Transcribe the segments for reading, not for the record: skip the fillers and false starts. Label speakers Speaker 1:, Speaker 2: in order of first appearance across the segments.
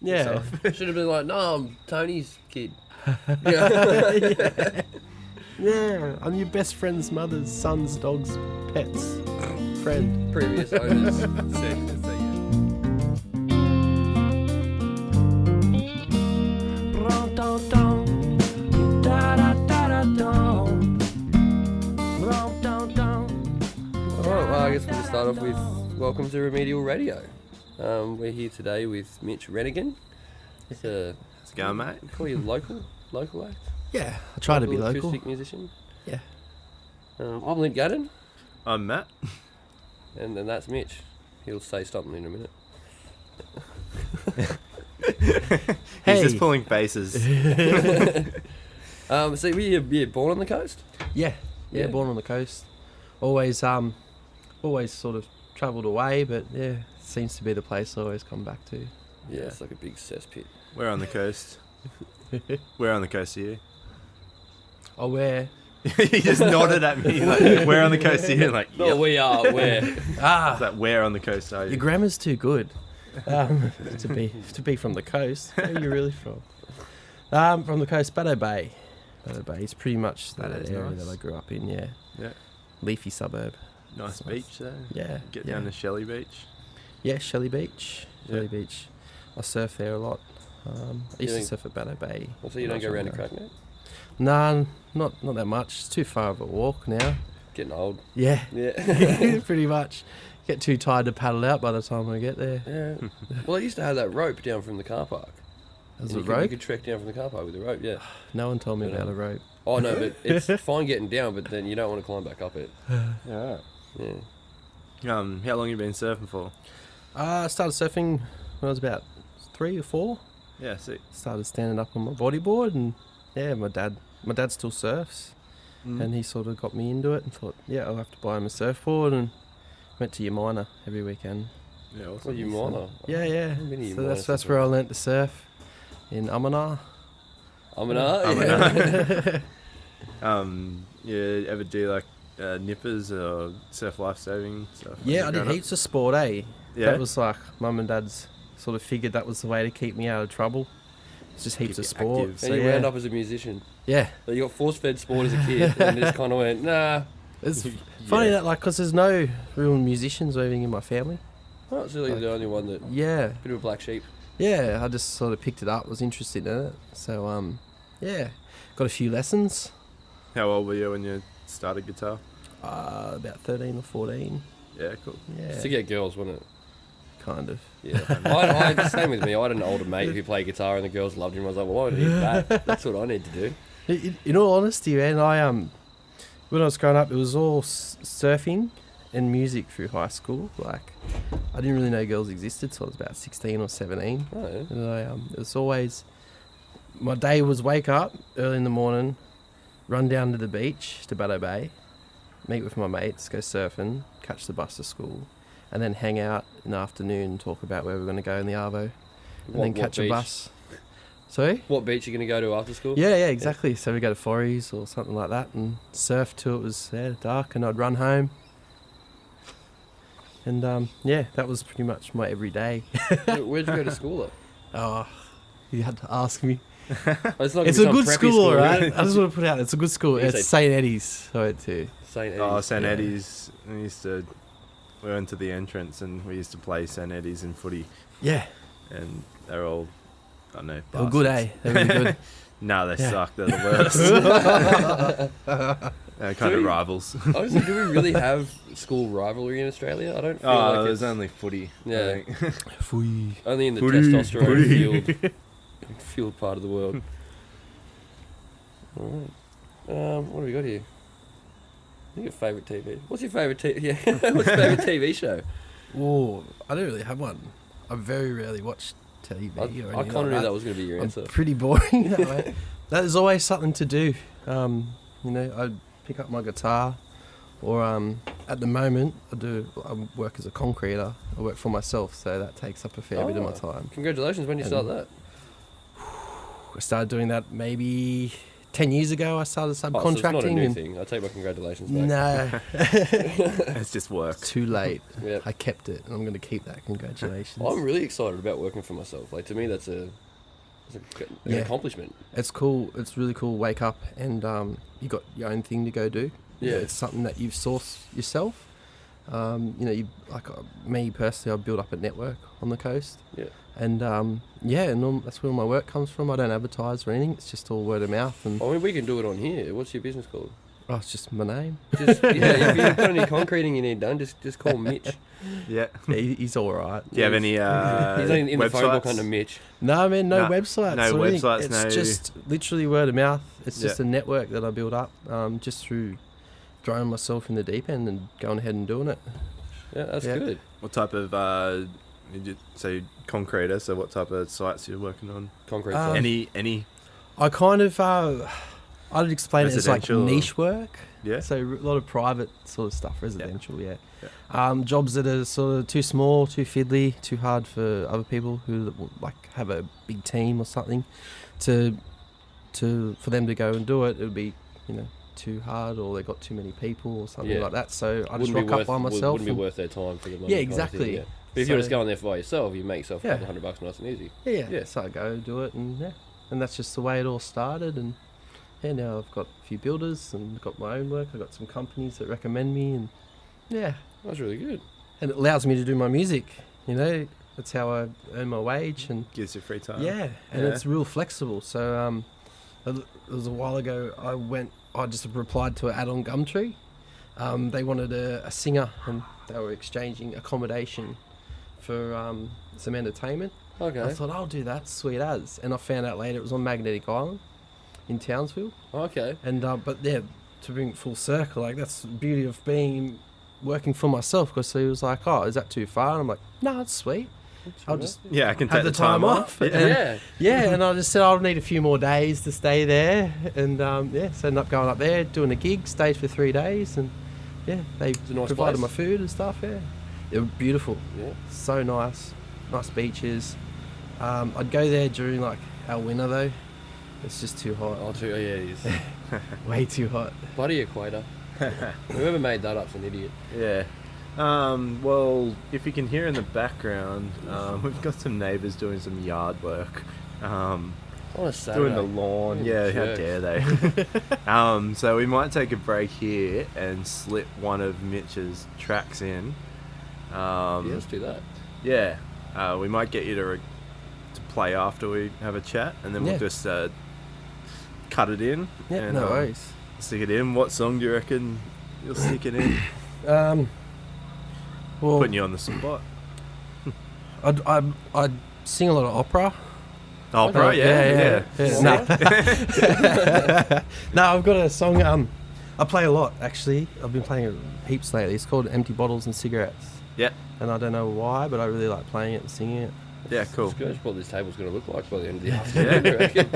Speaker 1: Yeah.
Speaker 2: Should have been like, no, I'm Tony's kid.
Speaker 1: Yeah, I'm your best friend's mother's son's dog's pet's friend.
Speaker 2: Previous owners said yeah. Alright, well, I guess we'll just start off with welcome to Remedial Radio. We're here today with Mitch Renegen. It's a
Speaker 3: How's it going, mate?
Speaker 2: call you local act.
Speaker 1: Yeah, I try to be local.
Speaker 2: Acoustic musician.
Speaker 1: Yeah.
Speaker 2: I'm Lint Gadden,
Speaker 3: I'm Matt.
Speaker 2: and that's Mitch. He'll say something in a minute.
Speaker 3: He's just pulling faces.
Speaker 2: So were you born on the coast?
Speaker 1: Yeah,
Speaker 2: Yeah.
Speaker 1: born on the coast. Always sort of travelled away, but yeah, seems to be the place I always come back to.
Speaker 2: Yeah, it's like a big cesspit.
Speaker 3: We're on the coast. Where on the coast are you?
Speaker 1: Oh, where?
Speaker 3: He just nodded at me like, where on the coast are you? Like,
Speaker 2: No,
Speaker 3: yep.
Speaker 2: we are where.
Speaker 3: It's like, where on the coast are you?
Speaker 1: Your grammar's too good to be from the coast. Where are you really from? From the coast, Baddo Bay. Baddo Bay is pretty much that
Speaker 3: That is
Speaker 1: area
Speaker 3: nice.
Speaker 1: that I grew up in. Yeah,
Speaker 3: Yeah.
Speaker 1: leafy suburb.
Speaker 3: Nice
Speaker 1: Nice.
Speaker 3: beach there.
Speaker 1: Yeah,
Speaker 3: Get
Speaker 1: yeah.
Speaker 3: down to Shelley Beach.
Speaker 1: Yeah, Shelley Beach. Shelley
Speaker 3: Yeah.
Speaker 1: Beach. I surf there a lot. I used to
Speaker 2: think-
Speaker 1: surf at Baddo Bay.
Speaker 2: So you don't go around the crack now?
Speaker 1: Nah, not that much. It's too far of a walk now.
Speaker 2: Getting old.
Speaker 1: Yeah,
Speaker 2: Yeah.
Speaker 1: pretty much. Get too tired to paddle out by the time I get there.
Speaker 2: Yeah. Well, I used to have that rope down from the car park.
Speaker 1: There's
Speaker 2: And
Speaker 1: a
Speaker 2: you
Speaker 1: rope.
Speaker 2: could trek down from the car park with the rope, yeah.
Speaker 1: No one told me
Speaker 2: Yeah.
Speaker 1: about a rope.
Speaker 2: Oh, no, but it's fine getting down, but then you don't want to climb back up it.
Speaker 3: Yeah.
Speaker 2: Yeah.
Speaker 3: How long you been surfing for?
Speaker 1: I started surfing when I was about 3 or 4.
Speaker 3: Yeah, sick.
Speaker 1: Started standing up on my bodyboard, and yeah, my dad still surfs, and he sort of got me into it and thought, yeah, I'll have to buy him a surfboard, and went to Yamina every weekend.
Speaker 3: Yeah,
Speaker 2: Well,
Speaker 3: awesome.
Speaker 2: you minor.
Speaker 1: Yeah, yeah.
Speaker 2: How many
Speaker 1: So
Speaker 2: Yamina
Speaker 1: that's where I learnt to surf, in Amana.
Speaker 2: I'm an art.
Speaker 3: You ever do like nippers or surf lifesaving stuff? when
Speaker 1: Yeah,
Speaker 3: you're
Speaker 1: I did
Speaker 3: growing up?
Speaker 1: heaps of sport, eh?
Speaker 3: Yeah.
Speaker 1: That was like mum and dad's sort of figured that was the way to keep me out of trouble. It's just heaps
Speaker 3: Keep
Speaker 1: of
Speaker 3: you
Speaker 1: sport.
Speaker 3: active.
Speaker 2: And
Speaker 1: So
Speaker 2: you
Speaker 1: yeah,
Speaker 2: wound up as a musician.
Speaker 1: yeah.
Speaker 2: So you got force-fed sport as a kid, and just kind of went, nah.
Speaker 1: It's funny that like, cause there's no real musicians living in my family.
Speaker 2: Oh, it's really the only one that,
Speaker 1: Yeah,
Speaker 2: bit of a black sheep.
Speaker 1: yeah. I just sort of picked it up, was interested in it. So yeah, got a few lessons.
Speaker 3: How old were you when you started guitar?
Speaker 1: About 13 or 14.
Speaker 3: Yeah, cool.
Speaker 1: Yeah,
Speaker 2: To get girls, wasn't it?
Speaker 1: kind of.
Speaker 2: Yeah. I same with me. I had an older mate who played guitar, and the girls loved him. I was like, well, why would I need that? That's what I need to do.
Speaker 1: In all honesty, man, when I was growing up, it was all surfing and music through high school. Like, I didn't really know girls existed till I was about 16 or 17.
Speaker 2: Oh, yeah.
Speaker 1: And it was always, my day was wake up early in the morning, run down to the beach to Baddo Bay, meet with my mates, go surfing, catch the bus to school, and then hang out in the afternoon and talk about where we're going to go in the Arvo, and then catch a
Speaker 2: beach?
Speaker 1: bus. Sorry?
Speaker 2: What beach are you going to go to after school?
Speaker 1: Yeah, exactly. So we go to Forries or something like that and surf till it was dark, and I'd run home. And yeah, that was pretty much my everyday.
Speaker 2: Where'd you go to school at?
Speaker 1: Oh, you had to ask me.
Speaker 2: Oh, it's not
Speaker 1: It's
Speaker 2: gonna
Speaker 1: a
Speaker 2: be
Speaker 1: good
Speaker 2: some preppy
Speaker 1: school, all right?
Speaker 2: really.
Speaker 1: I just want to put it out. It's a good school.
Speaker 2: You
Speaker 1: It's
Speaker 2: say-
Speaker 1: St. Eddie's. I went to.
Speaker 2: St. Eddie's.
Speaker 3: Oh, St.
Speaker 1: Yeah.
Speaker 3: Eddie's. We went to the entrance and we used to play St. Eddie's in footy,
Speaker 1: Yeah,
Speaker 3: and they're all, I don't know,
Speaker 1: they were good, eh? They were really good.
Speaker 3: Nah, they
Speaker 1: Yeah.
Speaker 3: suck. They're the worst. They're kind
Speaker 2: Do
Speaker 3: of
Speaker 2: we-
Speaker 3: rivals.
Speaker 2: Honestly, do we really have school rivalry in Australia? I don't feel
Speaker 3: Oh,
Speaker 2: like
Speaker 3: there's
Speaker 2: it's
Speaker 3: only footy. I
Speaker 2: Yeah.
Speaker 3: think.
Speaker 1: Fui.
Speaker 2: only in the
Speaker 3: Footy,
Speaker 2: testosterone fueled part of the world. All right. What do we got here? Your favourite TV? What's your favourite TV? Yeah, what's your favourite TV show?
Speaker 1: Oh, I don't really have one. I very rarely watch TV
Speaker 2: I
Speaker 1: or
Speaker 2: kind
Speaker 1: anything
Speaker 2: of
Speaker 1: like
Speaker 2: knew
Speaker 1: that.
Speaker 2: that was going to be your
Speaker 1: I'm
Speaker 2: answer.
Speaker 1: pretty boring that way. There's always something to do. I pick up my guitar, or at the moment I work as a concreter. I work for myself, so that takes up a fair bit of my
Speaker 2: Oh.
Speaker 1: time.
Speaker 2: Congratulations! When you start that?
Speaker 1: I started doing that maybe 10 years ago I started
Speaker 2: Oh, so
Speaker 1: subcontracting.
Speaker 2: it's not a new
Speaker 1: and
Speaker 2: thing. I take my congratulations back.
Speaker 1: no,
Speaker 3: It's just work.
Speaker 1: too late.
Speaker 2: Yep.
Speaker 1: I kept it, and I'm going to keep that. Congratulations.
Speaker 2: Well, I'm really excited about working for myself. Like, to me, that's an
Speaker 1: Yeah.
Speaker 2: accomplishment.
Speaker 1: It's cool. It's really cool. Wake up and you got your own thing to go do.
Speaker 2: Yeah.
Speaker 1: It's something that you've sourced yourself. You me personally, I built up a network on the coast.
Speaker 2: Yeah.
Speaker 1: And that's where all my work comes from. I don't advertise or anything. It's just all word of mouth. And
Speaker 2: I mean, we can do it on here. What's your business called?
Speaker 1: it's just my name.
Speaker 2: Just, if you've got any concreting you need done, just call Mitch.
Speaker 3: Yeah.
Speaker 1: Yeah, he's all right.
Speaker 3: Do you have any
Speaker 2: He's only in the phone book under Mitch.
Speaker 1: No, man, no
Speaker 3: No,
Speaker 1: websites.
Speaker 3: no
Speaker 1: or anything.
Speaker 3: websites,
Speaker 1: It's
Speaker 3: no-
Speaker 1: just literally word of mouth. It's just
Speaker 3: Yeah.
Speaker 1: a network that I built up just through throwing myself in the deep end and going ahead and doing it.
Speaker 2: Yeah, that's
Speaker 1: Yeah.
Speaker 2: good.
Speaker 3: What type of did you say concreter? So what type of sites you're working on?
Speaker 2: Concrete
Speaker 1: Um,
Speaker 2: site.
Speaker 3: Any?
Speaker 1: I kind of, I'd explain it as like
Speaker 3: Residential or-
Speaker 1: niche work.
Speaker 3: Yeah.
Speaker 1: So a lot of private sort of stuff, residential, yeah.
Speaker 3: Yeah.
Speaker 1: Jobs that are sort of too small, too fiddly, too hard for other people who like have a big team or something for them to go and do it. It would be, too hard, or they got too many people or something
Speaker 2: Yeah.
Speaker 1: like that. So I just
Speaker 2: Wouldn't be
Speaker 1: rock up by myself.
Speaker 2: Wouldn't be
Speaker 1: and-
Speaker 2: worth their time for the money.
Speaker 1: Yeah,
Speaker 2: kind of thing,
Speaker 1: exactly.
Speaker 2: yeah. But if you're
Speaker 1: So-
Speaker 2: just going there by yourself, you make yourself a
Speaker 1: Yeah.
Speaker 2: couple $100 nice and easy.
Speaker 1: Yeah.
Speaker 2: Yeah.
Speaker 1: So I go do it, and that's just the way it all started. And now I've got a few builders and got my own work. I've got some companies that recommend me, and
Speaker 2: That's really good.
Speaker 1: and it allows me to do my music. That's how I earn my wage, and
Speaker 3: Gives you free time.
Speaker 1: and
Speaker 3: Yeah.
Speaker 1: it's real flexible. So it was a while ago. I just replied to an ad on Gumtree. They wanted a singer, and they were exchanging accommodation for some entertainment.
Speaker 2: Okay.
Speaker 1: I thought, I'll do that, sweet as. And I found out later it was on Magnetic Island in Townsville.
Speaker 2: Okay.
Speaker 1: And but yeah, to bring it full circle, like that's the beauty of working for myself. Because he was like, "Oh, is that too far?" And I'm like, "No, it's sweet. I'll just
Speaker 3: Yeah, I can
Speaker 1: have
Speaker 3: take
Speaker 1: the time off."
Speaker 2: Yeah.
Speaker 1: Yeah, and I just said I'll need a few more days to stay there, and so ended up going up there, doing a gig, stayed for 3 days, and they
Speaker 2: a nice
Speaker 1: provided
Speaker 2: place.
Speaker 1: my food and stuff. Yeah, they were beautiful,
Speaker 2: Yeah.
Speaker 1: so nice beaches. I'd go there during like our winter though. It's just too hot,
Speaker 2: Oh, yeah, it is.
Speaker 1: way too hot.
Speaker 2: Bloody equator. Whoever made that up's an idiot.
Speaker 3: Yeah. Well, if you can hear in the background, we've got some neighbours doing some yard work.
Speaker 2: On a Saturday.
Speaker 3: Doing the lawn.
Speaker 2: Yeah,
Speaker 3: Yeah, how
Speaker 2: jerks.
Speaker 3: dare they? So we might take a break here and slip one of Mitch's tracks in.
Speaker 2: Yeah, let's do that.
Speaker 3: Yeah. We might get you to play after we have a chat, and then we'll
Speaker 1: Yeah.
Speaker 3: just cut it in.
Speaker 1: Yeah,
Speaker 3: and,
Speaker 1: no worries.
Speaker 3: Stick it in. What song do you reckon you'll stick it in?
Speaker 1: Well,
Speaker 3: Putting you on the spot.
Speaker 1: I'd sing a lot of opera.
Speaker 3: Opera,
Speaker 2: Okay.
Speaker 3: yeah.
Speaker 1: No, I've got a song. I play a lot actually. I've been playing it heaps lately. It's called "Empty Bottles and Cigarettes."
Speaker 3: Yeah.
Speaker 1: And I don't know why, but I really like playing it and singing it.
Speaker 3: Yeah, cool.
Speaker 2: It's good. That's what this table's going to look like by the end of the afternoon. I reckon.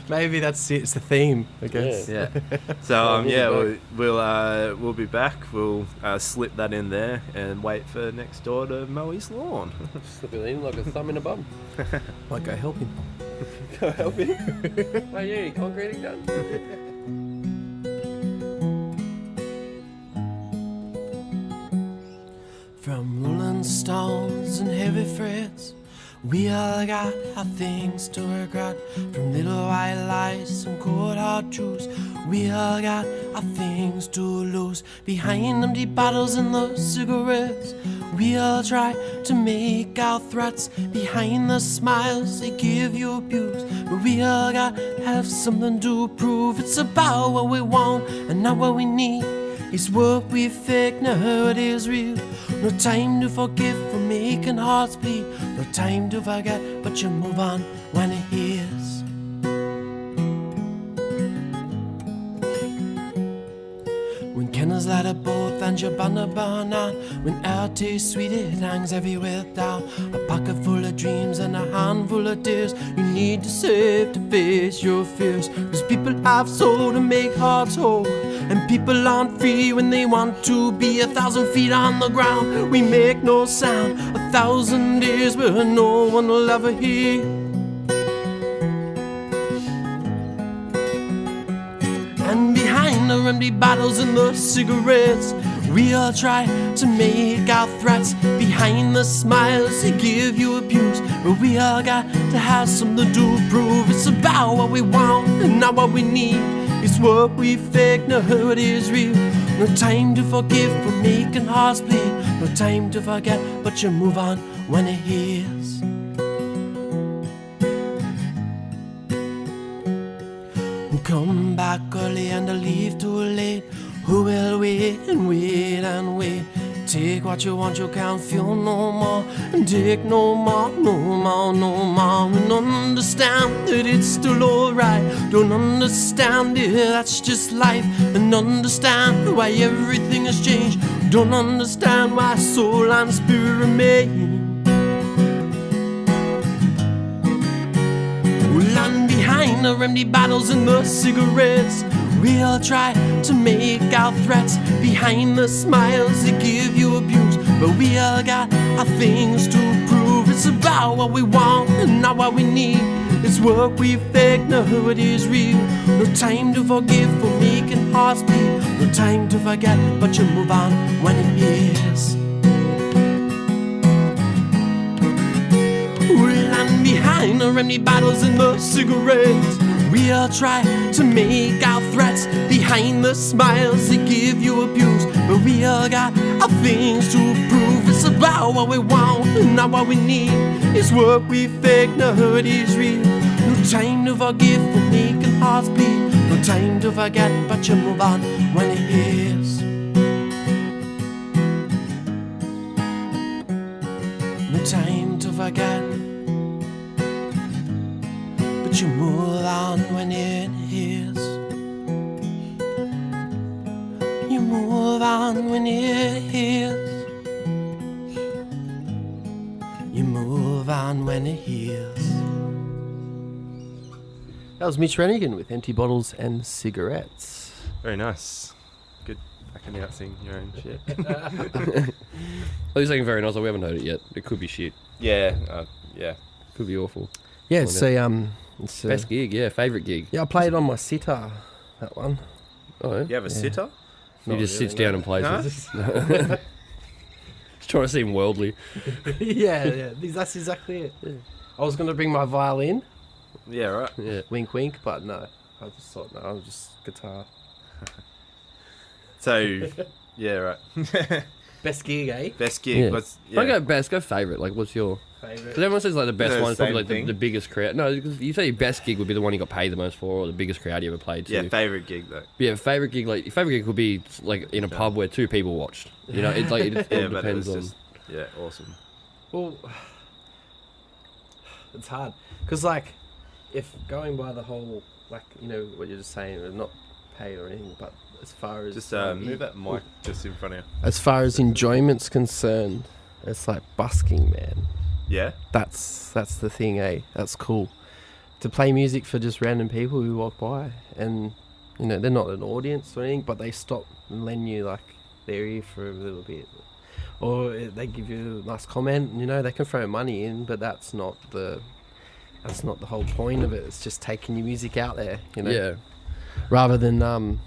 Speaker 1: Maybe that's it. It's the theme, I guess.
Speaker 3: Yeah. So
Speaker 2: Well,
Speaker 3: we'll be back. We'll slip that in there and wait for next door to mow his lawn.
Speaker 2: Slip it in like a thumb in a bum.
Speaker 1: Might go help him.
Speaker 2: Go help him. Mate, you need concreting done?
Speaker 1: From rolling stones and heavy frets, we all got our things to regret. From little white lies and cold hard truths, we all got our things to lose. Behind empty bottles and the cigarettes, we all try to make our threats. Behind the smiles they give you abuse, but we all got have something to prove. It's about what we want and not what we need. It's what we fake, now it is real. No time to forgive for making hearts bleed. No time to forget, but you move on when it is. When candles light up both and your banner burn out, when air tastes sweet, it hangs everywhere down. A pocket full of dreams and a handful of tears you need to save to face your fears. Cause people have soul to make hearts whole, and people aren't free when they want to be. 1,000 feet on the ground, we make no sound. 1,000 years where no one will ever hear. behind the empty bottles and the cigarettes. We all try to make our threats behind the smiles they give you abuse. But we all got to have something to prove. It's about what we want and not what we need. It's what we fake, not what is real. No time to forgive for making hearts bleed. No time to forget, but you move on when it heals. Come back early and leave too late. Who will wait and wait and wait? Take what you want, you can't feel no more. And take no more, no more, no more. And understand that it's still alright. Don't understand it, that's just life. And understand why everything has changed. Don't understand why soul and spirit remain. Land behind the empty bottles and the cigarettes. We all try to make our threats behind the smiles that give you abuse. But we all got our things to prove. It's about what we want and not what we need. It's what we fake, not what is real. No time to forgive for making hearts bleed. No time to forget, but you move on when it is. Land behind the empty bottles and the cigarettes. We all try to make our threats behind the smiles that give you abuse. But we all got our things to prove. It's about what we want and not what we need. It's what we fake, not what is real. No time to forgive for making hearts bleed. No time to forget, but you move on when it is. No time to forget, but you move on when it is. You move on when it is. You move on when it heals. That was Mitch Renegen with Empty Bottles and Cigarettes.
Speaker 3: Very nice. Good back announcing your own shit.
Speaker 2: Well, you're saying very nice. We haven't heard it yet. It could be shit.
Speaker 3: Yeah.
Speaker 2: Could be awful.
Speaker 1: Yeah, it's it's
Speaker 2: Best gig, yeah. Favourite gig.
Speaker 1: Yeah, I played on my sitar, that one.
Speaker 2: Oh, yeah.
Speaker 3: You have a sitter?
Speaker 2: He
Speaker 1: Not
Speaker 2: just
Speaker 1: really,
Speaker 2: sits down
Speaker 1: no.
Speaker 2: and plays
Speaker 3: No?
Speaker 2: it. Just trying to seem worldly.
Speaker 1: yeah, that's exactly it. Yeah. I was going to bring my violin,
Speaker 3: Yeah, right.
Speaker 2: Yeah.
Speaker 1: wink wink, but no. I just thought, no, I'm just guitar.
Speaker 3: So, yeah, right.
Speaker 1: Best gig, eh?
Speaker 3: Best gig.
Speaker 2: Yeah.
Speaker 3: What's
Speaker 2: Don't go best, go favourite. Like, what's your...
Speaker 1: Favourite.
Speaker 2: Because everyone says, like, the best
Speaker 3: No,
Speaker 2: one's probably,
Speaker 3: same
Speaker 2: like,
Speaker 3: thing.
Speaker 2: the biggest crowd. No, because you say your best gig would be the one you got paid the most for, or the biggest crowd you ever played to.
Speaker 3: Yeah, favourite gig though.
Speaker 2: Yeah, favourite gig, like, your favourite gig could be, like, in a pub where 2 people watched. You know, it's like, it
Speaker 3: Yeah,
Speaker 2: all
Speaker 3: but it
Speaker 2: depends
Speaker 3: was
Speaker 2: on...
Speaker 3: just, yeah, awesome.
Speaker 1: Well, it's hard. Because, like, if going by the whole, like, you know, what you're just saying, not paid or anything, but as far as...
Speaker 3: Just move that mic just in front of you.
Speaker 1: As far as enjoyment's concerned, it's like busking, man.
Speaker 3: Yeah?
Speaker 1: That's the thing, eh? That's cool. To play music for just random people who walk by, and you know they're not an audience or anything, but they stop and lend you like their ear for a little bit, or they give you a nice comment. You know, they can throw money in, but that's not the whole point of it. It's just taking your music out there, you know.
Speaker 2: Yeah.
Speaker 1: Rather than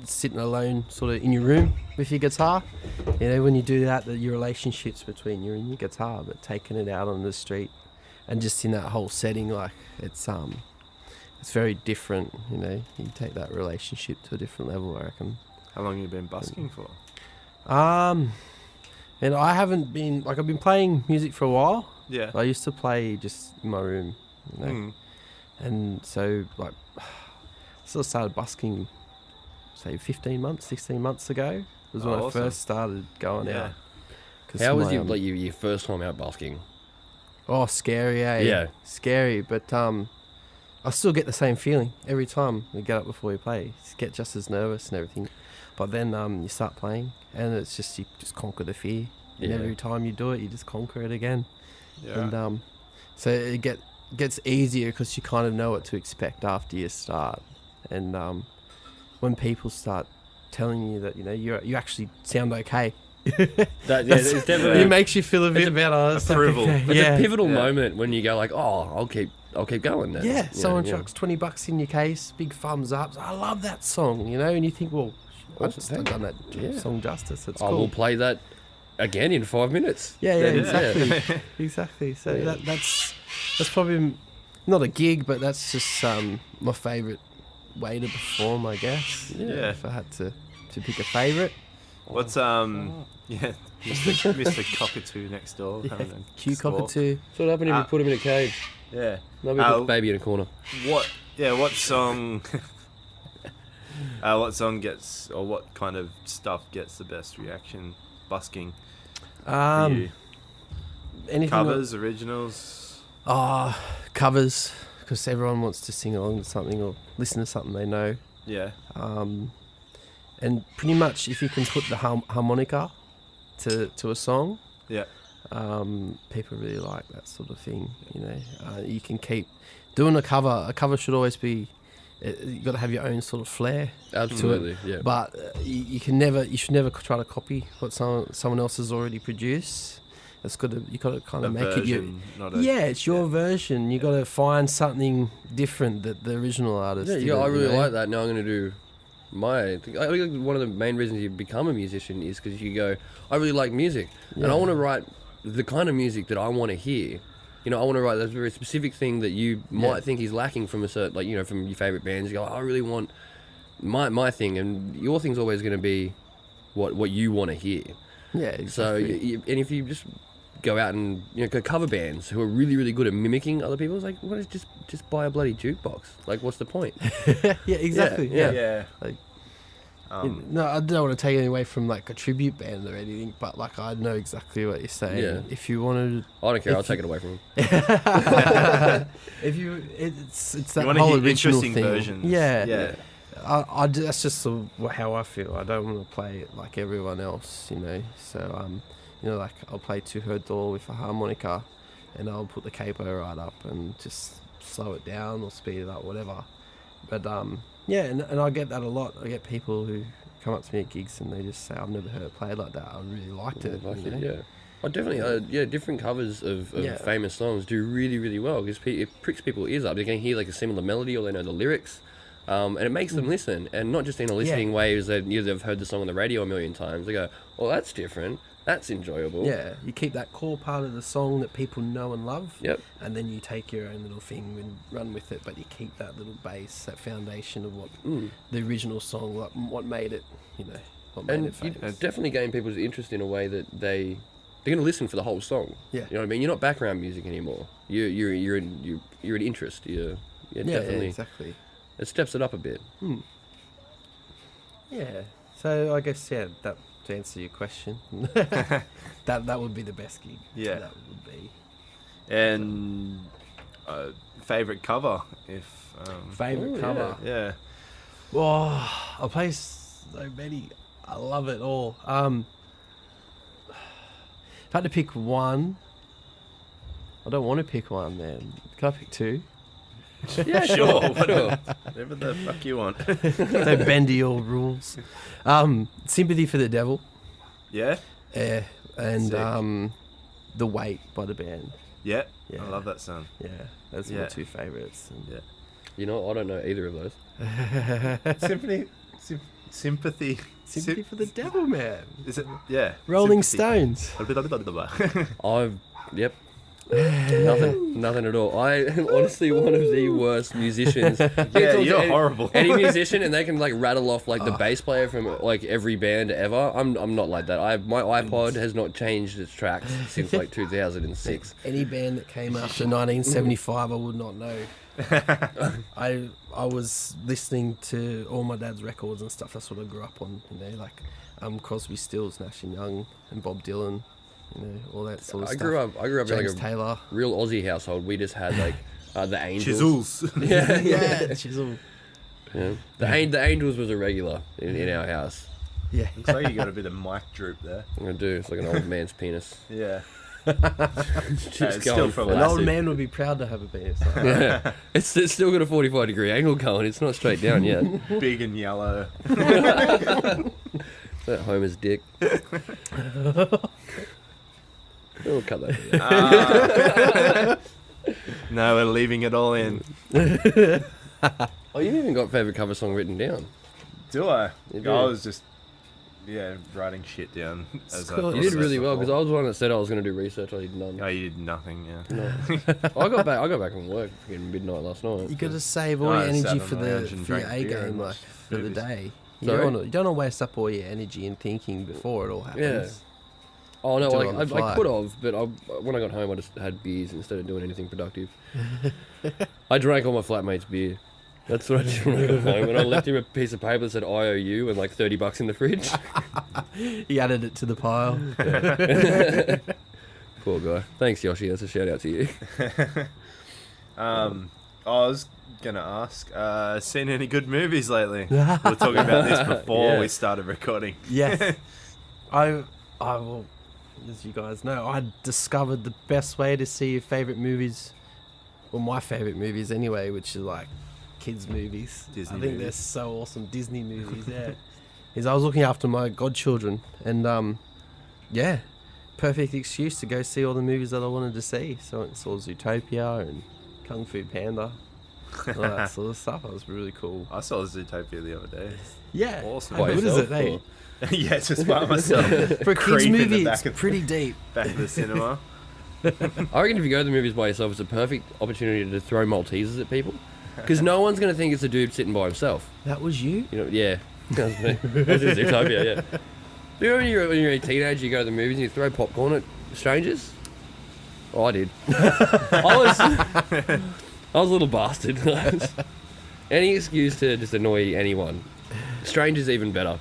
Speaker 1: sitting alone, sort of in your room with your guitar. You know, when you do that, your relationships between you and your guitar, but taking it out on the street and just in that whole setting, like it's very different. You know, you take that relationship to a different level, I reckon.
Speaker 3: How long have you been busking for?
Speaker 1: And I haven't been I've been playing music for a while.
Speaker 3: Yeah.
Speaker 1: I used to play just in my room, you know, and so like sort of started busking, say 15 months, 16 months ago was when I
Speaker 3: awesome.
Speaker 1: first started going out. 'Cause
Speaker 2: How was
Speaker 1: my,
Speaker 2: your first time out busking?
Speaker 1: Oh, scary, eh?
Speaker 2: Yeah.
Speaker 1: Scary, but I still get the same feeling every time we get up before we play. You get just as nervous and everything. But then you start playing and it's just, you just conquer the fear. And
Speaker 2: Yeah.
Speaker 1: every time you do it, you just conquer it again.
Speaker 3: Yeah.
Speaker 1: And so it gets easier because you kind of know what to expect after you start. And when people start telling you that, you know, you actually sound okay.
Speaker 2: It's definitely...
Speaker 1: It makes you feel a bit better. It's like,
Speaker 3: approval.
Speaker 1: okay,
Speaker 2: It's
Speaker 1: yeah.
Speaker 2: a pivotal
Speaker 3: Yeah.
Speaker 2: moment when you go like, oh, I'll keep I'll keep going. Then.
Speaker 1: Yeah, someone
Speaker 2: yeah.
Speaker 1: chucks $20 in your case, big thumbs up. I love that song, you know, and you think, well, I've just done that song justice. It's
Speaker 2: I
Speaker 1: cool.
Speaker 2: will play that again in 5 minutes.
Speaker 1: Yeah,
Speaker 2: Then,
Speaker 1: exactly, exactly. So that's probably not a gig, but that's just my favourite way to perform, I guess.
Speaker 3: Yeah.
Speaker 1: If I had to pick a favourite.
Speaker 3: What's Mr. Cockatoo next door?
Speaker 1: Yeah,
Speaker 3: Coming in.
Speaker 1: Q
Speaker 3: Score.
Speaker 1: Cockatoo.
Speaker 2: So what happened if you put him in a cage?
Speaker 3: Yeah.
Speaker 2: Maybe put the baby in a corner.
Speaker 3: What song? What song gets, or what kind of stuff gets the best reaction? Busking. For you?
Speaker 1: Anything
Speaker 3: Covers, originals.
Speaker 1: Covers, because everyone wants to sing along to something or listen to something they know.
Speaker 3: Yeah.
Speaker 1: And pretty much if you can put the harmonica to a song,
Speaker 3: Yeah.
Speaker 1: people really like that sort of thing. You know, you can keep doing a cover. A cover should always be. You got to have your own sort of flair.
Speaker 2: Absolutely,
Speaker 1: to it.
Speaker 2: yeah.
Speaker 1: But you should never try to copy what someone else has already produced. You got to kind of make it your. It's your version. You got to find something different that the original artist.
Speaker 2: Yeah, I really like that. Now I'm going to do I think one of the main reasons you become a musician is because you go, I really like music, and I want to write the kind of music that I want to hear. You know, I want to write that very specific thing that you might think is lacking from a certain, like, you know, from your favourite bands. You go, I really want my thing, and your thing's always going to be what you want to hear.
Speaker 1: Yeah, exactly.
Speaker 2: So, and if you just go out and, you know, go cover bands who are really, really good at mimicking other people, it's like, what is just buy a bloody jukebox? Like, what's the point?
Speaker 1: Yeah, exactly.
Speaker 3: Yeah.
Speaker 1: Like, no, I don't want to take it away from like a tribute band or anything, but like I know exactly what you're saying.
Speaker 2: Yeah.
Speaker 1: If you wanted,
Speaker 2: I don't care. I'll take it away from them.
Speaker 1: if you, it's that
Speaker 3: You wanna
Speaker 1: whole
Speaker 3: hear
Speaker 1: original
Speaker 3: interesting
Speaker 1: thing.
Speaker 3: versions.
Speaker 1: Yeah. That's just how I feel. I don't want to play it like everyone else, you know. So you know, like I'll play To Her Door with a harmonica, and I'll put the capo right up and just slow it down or speed it up, whatever. But yeah, and I get that a lot. I get people who come up to me at gigs and they just say, "I've never heard it played like that. I really liked it." You know?
Speaker 2: Yeah. I definitely, different covers of famous songs do really, really well because it pricks people's ears up. They can hear like a similar melody or they know the lyrics, and it makes them listen. And not just in a listening way, is that they've heard the song on the radio a million times. They go, "Well, that's different. That's enjoyable."
Speaker 1: Yeah, you keep that core part of the song that people know and love.
Speaker 2: Yep.
Speaker 1: And then you take your own little thing and run with it, but you keep that little base, that foundation of what the original song, what made it, you know, what made it famous.
Speaker 2: You definitely gain people's interest in a way that they're going to listen for the whole song.
Speaker 1: Yeah.
Speaker 2: You know what I mean? You're not background music anymore. You're an interest. Definitely.
Speaker 1: Exactly.
Speaker 2: It steps it up a bit.
Speaker 1: Yeah. So I guess that to answer your question, that would be the best gig.
Speaker 3: Yeah.
Speaker 1: That would be.
Speaker 3: And favourite cover, if
Speaker 1: Favorite cover.
Speaker 3: Yeah.
Speaker 1: Oh, I play so many. I love it all. If I had to pick one, I don't want to pick one, man. Can I pick two?
Speaker 2: Yeah,
Speaker 3: Sure. Whatever the fuck you want.
Speaker 1: No bendy old rules. Sympathy for the Devil.
Speaker 3: Yeah.
Speaker 1: Yeah, and
Speaker 3: Sick.
Speaker 1: The Weight by the band.
Speaker 3: Yeah.
Speaker 1: Yeah.
Speaker 3: I love that song.
Speaker 1: Yeah, those are
Speaker 3: Yeah.
Speaker 1: my two favourites. And
Speaker 3: Yeah.
Speaker 2: You know, I don't know either of those.
Speaker 3: Sympathy.
Speaker 1: Sympathy for the Devil, man.
Speaker 3: Is it? Yeah.
Speaker 1: Rolling
Speaker 3: Sympathy.
Speaker 1: Stones.
Speaker 2: Yep. Nothing at all. I am honestly one of the worst musicians.
Speaker 3: Yeah, you're horrible.
Speaker 2: Any musician, and they can like rattle off like the bass player from like every band ever. I'm not like that. My iPod has not changed its tracks since like 2006.
Speaker 1: Any band that came after 1975, I would not know. I was listening to all my dad's records and stuff. That's what I grew up on. You know, like Crosby, Stills, Nash and Young, and Bob Dylan. You know, all that sort of stuff.
Speaker 2: I grew up in like
Speaker 1: James
Speaker 2: a
Speaker 1: Taylor.
Speaker 2: real Aussie household. We just had like the Angels.
Speaker 3: Chisels.
Speaker 1: Yeah, Chisel.
Speaker 2: Yeah. The Angels was a regular in our house.
Speaker 1: Yeah.
Speaker 3: Looks like you got a bit of mic droop there.
Speaker 2: I'm gonna do. It's like an old man's penis.
Speaker 3: Yeah.
Speaker 2: Just
Speaker 3: it's still
Speaker 2: going
Speaker 3: from
Speaker 1: An
Speaker 2: flat.
Speaker 1: old man would be proud to have a penis.
Speaker 2: Yeah. It's still got a 45-degree angle going. It's not straight down yet.
Speaker 3: Big and yellow.
Speaker 2: That Homer's dick. We'll cut that.
Speaker 3: No, we're leaving it all in.
Speaker 2: Oh, you've even got favourite cover song written down.
Speaker 3: Do I?
Speaker 2: You do.
Speaker 3: I was just, writing shit down.
Speaker 1: Cool.
Speaker 2: You did really well because I was the one that said I was going to do research. I did none.
Speaker 3: Oh, you did nothing, yeah.
Speaker 2: No. I got back from work freaking midnight last night.
Speaker 1: You got to save all
Speaker 3: I
Speaker 1: your
Speaker 3: sat
Speaker 1: energy
Speaker 3: on
Speaker 1: for
Speaker 3: the lounge and
Speaker 1: your
Speaker 3: drank
Speaker 1: A
Speaker 3: beer
Speaker 1: game,
Speaker 3: and
Speaker 1: like
Speaker 3: watched
Speaker 1: for the
Speaker 3: movies.
Speaker 1: day. You
Speaker 2: Sorry?
Speaker 1: don't want to waste up all your energy and thinking before it all happens.
Speaker 2: Oh no,
Speaker 1: Do it
Speaker 2: like,
Speaker 1: on the
Speaker 2: I
Speaker 1: fly.
Speaker 2: could have, but when I got home, I just had beers instead of doing anything productive. I drank all my flatmates' beer. That's what I did when I got home. And I left him a piece of paper that said IOU and like $30 in the fridge.
Speaker 1: He added it to the pile.
Speaker 2: Poor guy. Thanks, Yoshi. That's a shout out to you.
Speaker 3: I was gonna ask, seen any good movies lately? We were talking about this before
Speaker 2: Yeah.
Speaker 3: we started recording.
Speaker 1: Yes. I will, as you guys know, I discovered the best way to see your favourite movies, well, my favourite movies anyway, which is like kids' movies.
Speaker 3: Disney
Speaker 1: I think
Speaker 3: movies.
Speaker 1: they're so awesome. Disney movies, yeah. Is I was looking after my godchildren, and perfect excuse to go see all the movies that I wanted to see. So I saw Zootopia and Kung Fu Panda, all that sort of stuff. That was really cool.
Speaker 3: I saw Zootopia the other day.
Speaker 1: Yeah.
Speaker 3: Awesome.
Speaker 1: How
Speaker 2: By
Speaker 1: good is
Speaker 2: yourself,
Speaker 1: it, eh?
Speaker 2: or-
Speaker 3: Yeah, just by myself.
Speaker 1: For a kids'
Speaker 3: Creep in the
Speaker 1: movie,
Speaker 3: back
Speaker 1: it's
Speaker 3: of-
Speaker 1: pretty deep.
Speaker 3: Back to the cinema.
Speaker 2: I reckon if you go to the movies by yourself, it's a perfect opportunity to throw Maltesers at people. Because no one's going to think it's a dude sitting by himself.
Speaker 1: That was you?
Speaker 2: You know, yeah. That was me. That was in Zootopia, yeah. Do you remember when you're a teenager, you go to the movies and you throw popcorn at strangers? Oh, I did. I was a little bastard. Any excuse to just annoy anyone. Strangers even better.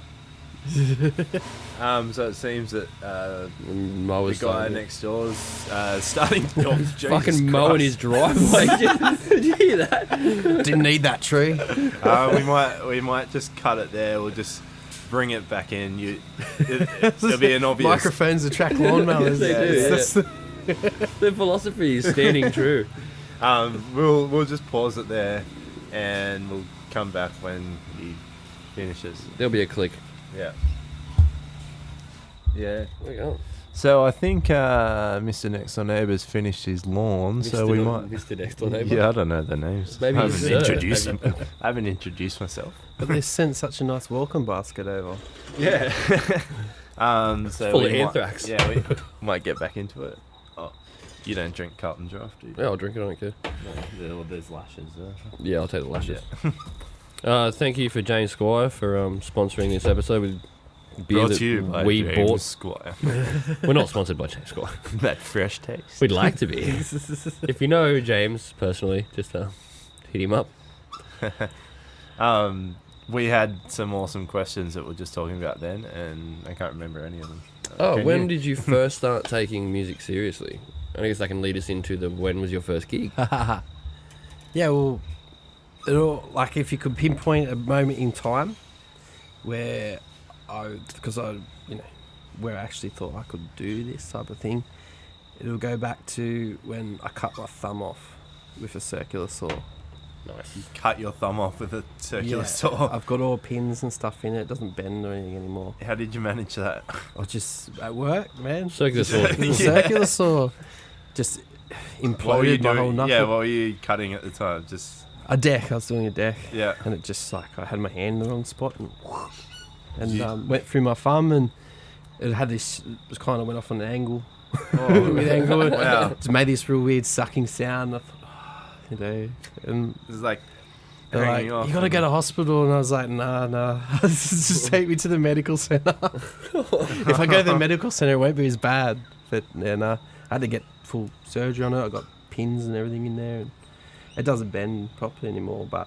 Speaker 3: So it seems that
Speaker 2: I
Speaker 3: the
Speaker 2: was
Speaker 3: guy next door's starting oh, Jesus
Speaker 2: fucking mowing
Speaker 3: Christ.
Speaker 2: his driveway. Did you hear that?
Speaker 1: Didn't need that tree.
Speaker 3: We might just cut it there. We'll just bring it back in. It'll be an obvious.
Speaker 1: Microphones attract lawnmowers.
Speaker 2: Yes, they do, yeah. The philosophy is standing true.
Speaker 3: We'll just pause it there, and we'll come back when he finishes.
Speaker 2: There'll be a click.
Speaker 3: Yeah. Yeah.
Speaker 2: There we go.
Speaker 3: So I think Mr. Next Door Neighbour's finished his lawn, so we might.
Speaker 2: Mr. Next Door Neighbour.
Speaker 3: Yeah, I don't know the names.
Speaker 2: Maybe
Speaker 3: I
Speaker 2: he's
Speaker 3: haven't
Speaker 2: Sir.
Speaker 3: introduced
Speaker 2: Maybe.
Speaker 3: him. I haven't introduced myself.
Speaker 1: But they sent such a nice welcome basket over.
Speaker 3: Yeah. So
Speaker 2: Full
Speaker 3: we
Speaker 2: of
Speaker 3: might-
Speaker 2: anthrax.
Speaker 3: Yeah, we might get back into it. Oh, you don't drink Carlton Draft, do you?
Speaker 2: Yeah, I'll drink it, I don't care.
Speaker 3: No, well, there's lashes there.
Speaker 2: Yeah, I'll take the lashes. Thank you for James Squire for sponsoring this episode with beer
Speaker 3: Brought
Speaker 2: that
Speaker 3: to you by
Speaker 2: we
Speaker 3: James
Speaker 2: bought.
Speaker 3: Squire.
Speaker 2: We're not sponsored by James Squire.
Speaker 3: That fresh taste.
Speaker 2: We'd like to be. If you know James personally, just hit him up.
Speaker 3: We had some awesome questions that we're just talking about then, and I can't remember any of them.
Speaker 2: Oh, when did you first start taking music seriously? I guess that can lead us into the when was your first gig?
Speaker 1: Yeah, well, like if you could pinpoint a moment in time where where I actually thought I could do this type of thing, it'll go back to when I cut my thumb off with a circular saw.
Speaker 2: Nice.
Speaker 3: Cut your thumb off with a circular
Speaker 1: Yeah,
Speaker 3: saw.
Speaker 1: I've got all pins and stuff in it. It doesn't bend or anything anymore.
Speaker 3: How did you manage that?
Speaker 1: I was just at work, man.
Speaker 2: Circular saw.
Speaker 1: The
Speaker 3: Yeah.
Speaker 1: circular saw just imploded my whole knuckle.
Speaker 3: Yeah, what were you cutting at the time? Just
Speaker 1: A deck. I was doing a deck.
Speaker 3: yeah.
Speaker 1: And it just like I had my hand in the wrong spot and
Speaker 3: Yeah.
Speaker 1: went through my thumb, and it had this. It kind of went off on an angle.
Speaker 3: Oh,
Speaker 1: With angle,
Speaker 3: wow.
Speaker 1: It made this real weird sucking sound. I thought, and
Speaker 3: It's like
Speaker 1: they're like,
Speaker 3: hanging off.
Speaker 1: "You gotta go to hospital," and I was like, "Nah, just take me to the medical center. If I go to the medical center, it won't be as bad." But yeah, nah, I had to get full surgery on it. I got pins and everything in there, and it doesn't bend properly anymore. But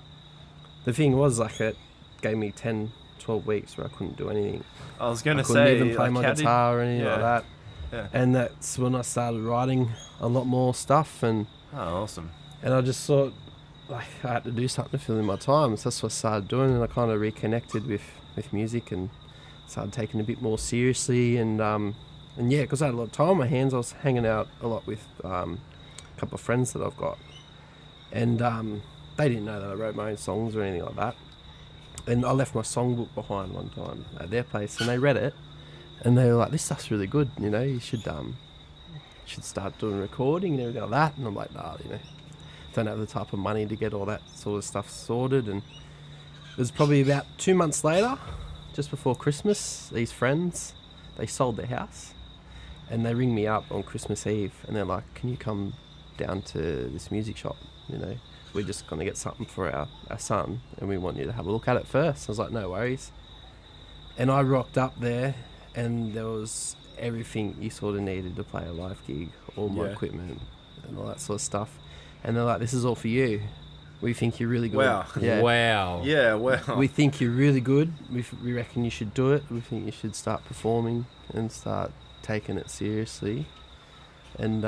Speaker 1: the thing was, like, it gave me 10, 12 weeks where I couldn't do anything.
Speaker 3: I was
Speaker 1: I
Speaker 3: gonna
Speaker 1: couldn't
Speaker 3: say,
Speaker 1: even play
Speaker 3: like,
Speaker 1: my
Speaker 3: how did-
Speaker 1: guitar or anything like
Speaker 3: yeah.
Speaker 1: that.
Speaker 3: Yeah.
Speaker 1: And that's when I started writing a lot more stuff, and
Speaker 3: Oh, awesome.
Speaker 1: I just thought like I had to do something to fill in my time. So that's what I started doing, and I kind of reconnected with music and started taking it a bit more seriously. And yeah, because I had a lot of time on my hands, I was hanging out a lot with a couple of friends that I've got, and they didn't know that I wrote my own songs or anything like that. And I left my songbook behind one time at their place, and they read it, and they were like, "This stuff's really good, you know. You should start doing recording and everything like that." And I'm like, "Nah, you know." don't have the type of money to get all that sort of stuff sorted. And it was probably about 2 months later, just before Christmas, these friends, they sold their house, and they ring me up on Christmas Eve, and they're like, can you come down to this music shop? You know, we're just going to get something for our son, and we want you to have a look at it first. I was like, no worries. And I rocked up there, and there was everything you sort of needed to play a live gig, all my equipment and all that sort of stuff. And they're like, this is all for you. We think you're really good.
Speaker 3: Wow.
Speaker 1: Yeah.
Speaker 2: Wow.
Speaker 3: Yeah, wow.
Speaker 1: We think you're really good. We reckon you should do it. We think you should start performing and start taking it seriously. And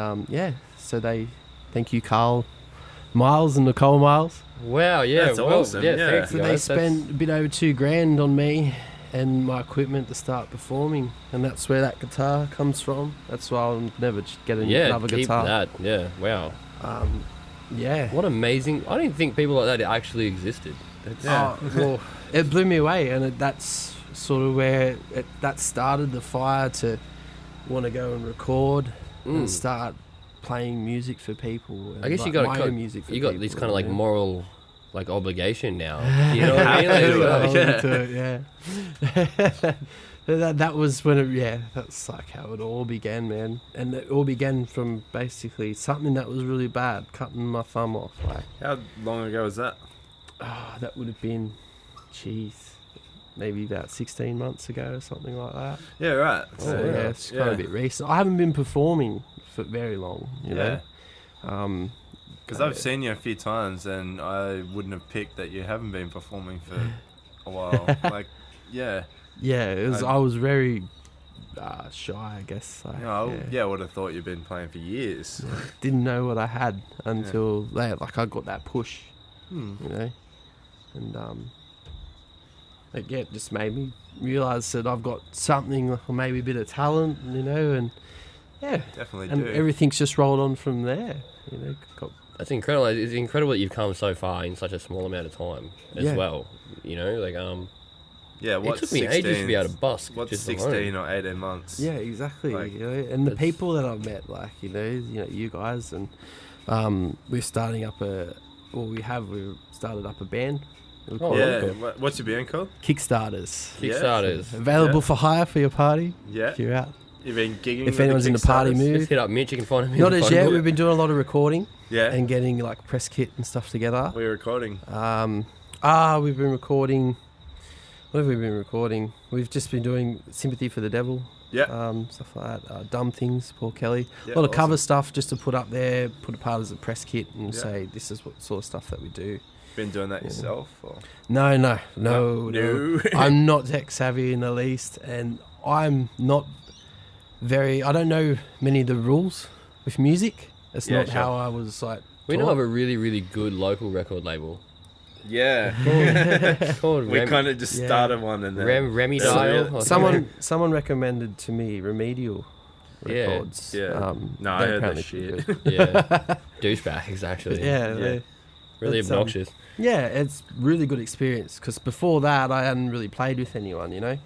Speaker 1: so they thank you, Carl Miles and Nicole Miles.
Speaker 2: Wow, yeah.
Speaker 3: That's awesome, yeah.
Speaker 2: Thanks,
Speaker 1: So
Speaker 2: guys.
Speaker 1: they spent a bit over $2,000 on me and my equipment to start performing, and that's where that guitar comes from. That's why I'll never get another
Speaker 2: keep
Speaker 1: guitar.
Speaker 2: that. Yeah, wow.
Speaker 1: Yeah.
Speaker 2: What amazing. I didn't think people like that actually existed.
Speaker 3: Yeah.
Speaker 1: Well, it blew me away, and that's sort of where that started the fire to want to go and record and start playing music for people. And
Speaker 2: I guess
Speaker 1: like
Speaker 2: you got
Speaker 1: my own music. For
Speaker 2: you got
Speaker 1: people,
Speaker 2: this kind of like
Speaker 1: yeah.
Speaker 2: moral like obligation now. You know what I mean?
Speaker 1: That was when that's like how it all began, man. And it all began from basically something that was really bad, cutting my thumb off. Like,
Speaker 3: How long ago was that?
Speaker 1: that would have been, maybe about 16 months ago or something like that.
Speaker 3: Yeah, right.
Speaker 1: So yeah, it's kind of a bit recent. I haven't been performing for very long, you know.
Speaker 3: Because I've seen you a few times, and I wouldn't have picked that you haven't been performing for a while. Like, yeah.
Speaker 1: Yeah, it was. I was very shy, I guess. Like,
Speaker 3: I would have thought you'd been playing for years.
Speaker 1: Didn't know what I had until I got that push, you know, and it just made me realise that I've got something, or maybe a bit of talent, you know, and
Speaker 3: Definitely
Speaker 1: and
Speaker 3: do.
Speaker 1: everything's just rolled on from there, you know.
Speaker 2: That's incredible. It's incredible that you've come so far in such a small amount of time as well. You know, like
Speaker 3: yeah,
Speaker 2: it took me ages to be able to bust.
Speaker 3: What's
Speaker 2: just
Speaker 3: 16 or 18 months?
Speaker 1: Yeah, exactly.
Speaker 3: Like,
Speaker 1: you know, and the people that I've met, like you know, you guys, and we're starting up we've started up a band.
Speaker 3: Yeah. What's your band called?
Speaker 1: Kickstarters.
Speaker 2: Kickstarters.
Speaker 1: Available for hire for your party.
Speaker 3: Yeah.
Speaker 1: If you're out.
Speaker 3: You've been gigging.
Speaker 1: If anyone's in the party
Speaker 3: Kickstarters?
Speaker 1: mood.
Speaker 2: Just hit up Mitch. You can find him.
Speaker 1: Not as yet. We've been doing a lot of recording.
Speaker 3: Yeah.
Speaker 1: And getting like press kit and stuff together.
Speaker 3: We're recording.
Speaker 1: We've been recording. What have we been recording? We've just been doing Sympathy for the Devil.
Speaker 3: Yeah.
Speaker 1: Stuff like that. Dumb Things, Paul Kelly.
Speaker 3: Yeah,
Speaker 1: a lot of cover stuff just to put up there, put a part as a press kit and
Speaker 3: Yeah.
Speaker 1: say this is what sort of stuff that we do.
Speaker 3: Been doing that yourself? Or?
Speaker 1: No.
Speaker 3: No.
Speaker 1: I'm not tech savvy in the least, and I'm not I don't know many of the rules with music. It's not how I was like.
Speaker 2: We
Speaker 1: taught.
Speaker 2: know of a really, really good local record label
Speaker 3: Yeah.
Speaker 2: called
Speaker 3: We kind of just started one and then...
Speaker 2: Remedial. or something.
Speaker 1: Someone recommended to me Remedial
Speaker 2: Yeah.
Speaker 1: Records.
Speaker 3: Yeah. No, I
Speaker 1: they're
Speaker 3: heard that
Speaker 1: apparently
Speaker 3: shit.
Speaker 1: good.
Speaker 2: Yeah, douchebags actually.
Speaker 1: Yeah,
Speaker 3: Yeah.
Speaker 2: Really
Speaker 1: It's,
Speaker 2: obnoxious.
Speaker 1: Yeah, it's really good experience because before that I hadn't really played with anyone, you know.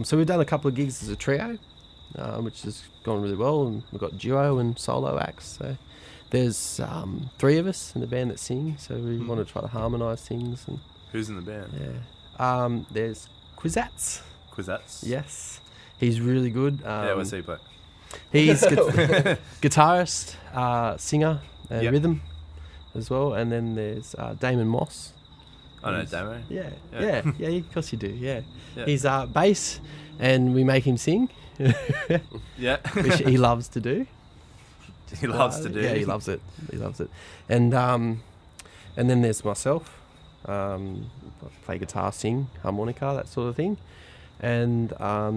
Speaker 1: So we've done a couple of gigs as a trio, which has gone really well, and we've got duo and solo acts. So there's 3 of us in the band that sing, so we want to try to harmonise things. And
Speaker 3: Who's in the band?
Speaker 1: there's Quizats.
Speaker 3: Quizats?
Speaker 1: Yes, he's really good.
Speaker 3: Yeah, what's he play?
Speaker 1: He's guitarist, singer, and
Speaker 3: Yep.
Speaker 1: rhythm as well. And then there's Damon Moss.
Speaker 3: I know Damo.
Speaker 1: Yeah,
Speaker 3: Yeah.
Speaker 1: of course you do. Yeah,
Speaker 3: Yeah.
Speaker 1: he's bass, and we make him sing,
Speaker 3: Yeah.
Speaker 1: which he loves to do.
Speaker 3: He loves to do.
Speaker 1: Yeah, he loves it. He loves it. And then there's myself. I play guitar, sing, harmonica, that sort of thing. And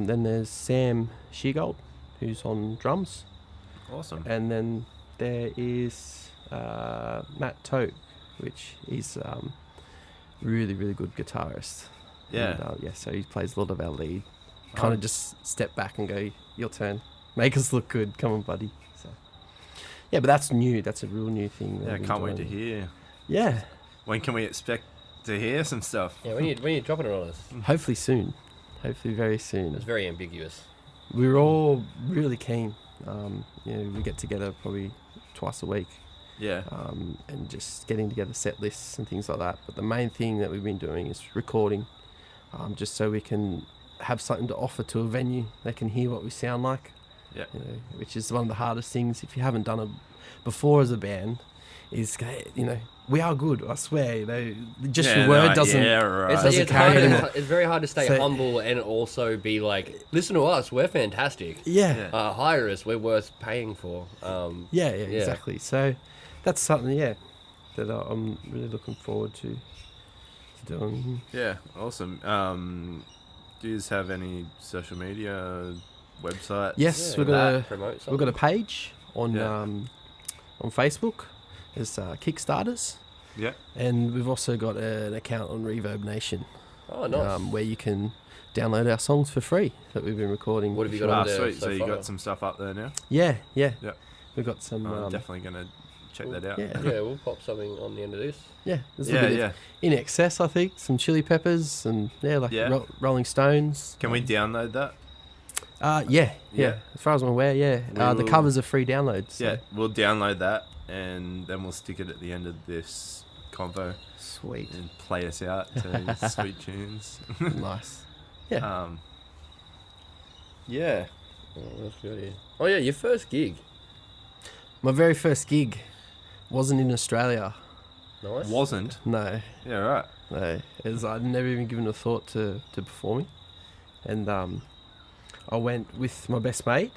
Speaker 1: then there's Sam Sheargold, who's on drums.
Speaker 3: Awesome.
Speaker 1: And then there is Matt Tote, which is really, really good guitarist.
Speaker 3: Yeah.
Speaker 1: And, so he plays a lot of our lead. Kind of just step back and go, your turn. Make us look good. Come on, buddy. So, yeah, but that's new. That's a real new thing. that
Speaker 3: Yeah,
Speaker 1: we've
Speaker 3: can't
Speaker 1: been
Speaker 3: wait to
Speaker 1: doing.
Speaker 3: hear.
Speaker 1: Yeah,
Speaker 3: When can we expect to hear some stuff?
Speaker 2: Yeah, when you dropping it on us,
Speaker 1: hopefully soon. Hopefully very soon.
Speaker 2: it's very ambiguous.
Speaker 1: We're all really keen. We get together probably twice a week.
Speaker 3: Yeah.
Speaker 1: and just getting together set lists and things like that. But the main thing that we've been doing is recording, just so we can have something to offer to a venue. They can hear what we sound like.
Speaker 3: Yeah.
Speaker 1: You know, which is one of the hardest things if you haven't done it before as a band. Is, you know, we are good, I swear. You know, just your word doesn't.
Speaker 3: Yeah, right.
Speaker 1: doesn't carry anymore.
Speaker 2: It's very hard to stay
Speaker 1: So-
Speaker 2: humble and also be like, listen to us, we're fantastic.
Speaker 1: Yeah.
Speaker 3: Yeah.
Speaker 2: Hire us, we're worth paying for.
Speaker 1: Yeah, exactly. So that's something, that I'm really looking forward to doing.
Speaker 3: Yeah, awesome. Do you guys have any social media, website?
Speaker 1: Yes,
Speaker 2: Yeah,
Speaker 1: we've got a page on
Speaker 3: Yeah.
Speaker 1: on Facebook. It's Kickstarters,
Speaker 3: Yeah.
Speaker 1: and we've also got an account on Reverb Nation,
Speaker 2: Oh, nice.
Speaker 1: where you can download our songs for free that we've been recording.
Speaker 2: What have you
Speaker 1: for
Speaker 2: got on
Speaker 1: sure.
Speaker 2: there?
Speaker 3: Sweet.
Speaker 2: so
Speaker 3: So you
Speaker 2: far.
Speaker 3: got some stuff up there now?
Speaker 1: Yeah.
Speaker 3: Yeah.
Speaker 1: We've got some.
Speaker 3: I'm definitely going to check that out.
Speaker 1: Yeah.
Speaker 2: Yeah, we'll pop something on the end of this.
Speaker 1: There's a
Speaker 3: Yeah,
Speaker 1: bit of
Speaker 3: yeah.
Speaker 1: In Excess, I think, some Chili Peppers, and
Speaker 3: Yeah.
Speaker 1: Rolling Stones.
Speaker 3: Can we download that?
Speaker 1: Yeah.
Speaker 3: Yeah.
Speaker 1: As far as I'm aware, yeah.
Speaker 3: We
Speaker 1: The
Speaker 3: will-
Speaker 1: covers are free downloads. So.
Speaker 3: Yeah, we'll download that and then we'll stick it at the end of this convo
Speaker 1: Sweet.
Speaker 3: and play us out to sweet tunes.
Speaker 1: Nice. Yeah.
Speaker 3: Yeah.
Speaker 2: Oh, that's good, yeah. Oh, yeah, your first gig.
Speaker 1: My very first gig wasn't in Australia.
Speaker 2: Nice.
Speaker 3: Wasn't.
Speaker 1: No.
Speaker 3: Yeah, right.
Speaker 1: No. I'd never even given a thought to performing. And I went with my best mate.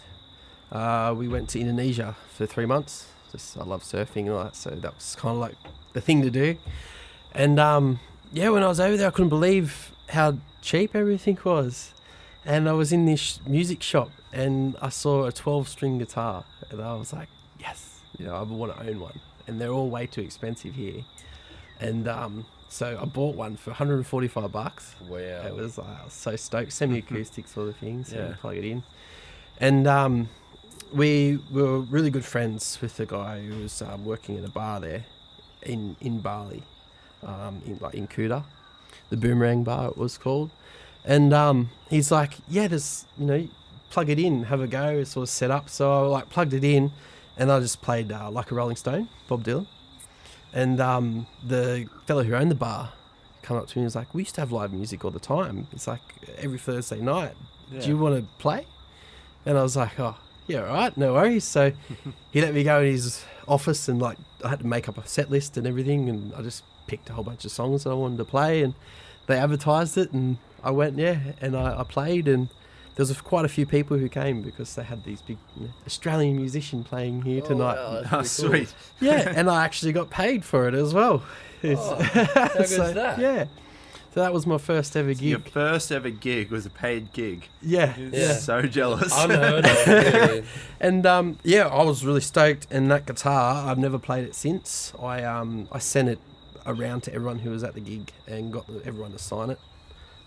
Speaker 1: We went to Indonesia for 3 months. I love surfing and all that, so that was kind of like the thing to do. And when I was over there, I couldn't believe how cheap everything was. And I was in this music shop and I saw a 12-string guitar, and I was like, yes, I want to own one. And they're all way too expensive here. And so I bought one for $145.
Speaker 2: Wow.
Speaker 1: It was, I was so stoked, semi-acoustic sort of thing, so
Speaker 3: Yeah.
Speaker 1: you plug it in. And we were really good friends with the guy who was working at a bar there in Bali, in Kuta, the Boomerang Bar it was called. And he's like, yeah, just, plug it in, have a go, it's all set up. So I plugged it in and I just played Like a Rolling Stone, Bob Dylan. And the fellow who owned the bar come up to me and was like, we used to have live music all the time. It's like every Thursday night.
Speaker 3: Yeah.
Speaker 1: Do you want to play? And I was like, oh, yeah, all right, no worries. So he let me go in his office and I had to make up a set list and everything. And I just picked a whole bunch of songs that I wanted to play and they advertised it and I went, and I played, and there was quite a few people who came because they had these big Australian musician playing here tonight.
Speaker 2: Wow, that's
Speaker 3: Oh,
Speaker 2: pretty cool.
Speaker 3: sweet.
Speaker 1: Yeah, and I actually got paid for it as well.
Speaker 2: Oh, how good's that?
Speaker 1: Yeah. So that was my first ever
Speaker 3: Your
Speaker 1: gig.
Speaker 3: first ever gig was a paid gig.
Speaker 1: Yeah.
Speaker 2: Yeah.
Speaker 3: So jealous.
Speaker 2: Unheard of. Yeah.
Speaker 1: And I was really stoked. And that guitar, I've never played it since. I sent it around to everyone who was at the gig and got everyone to sign it.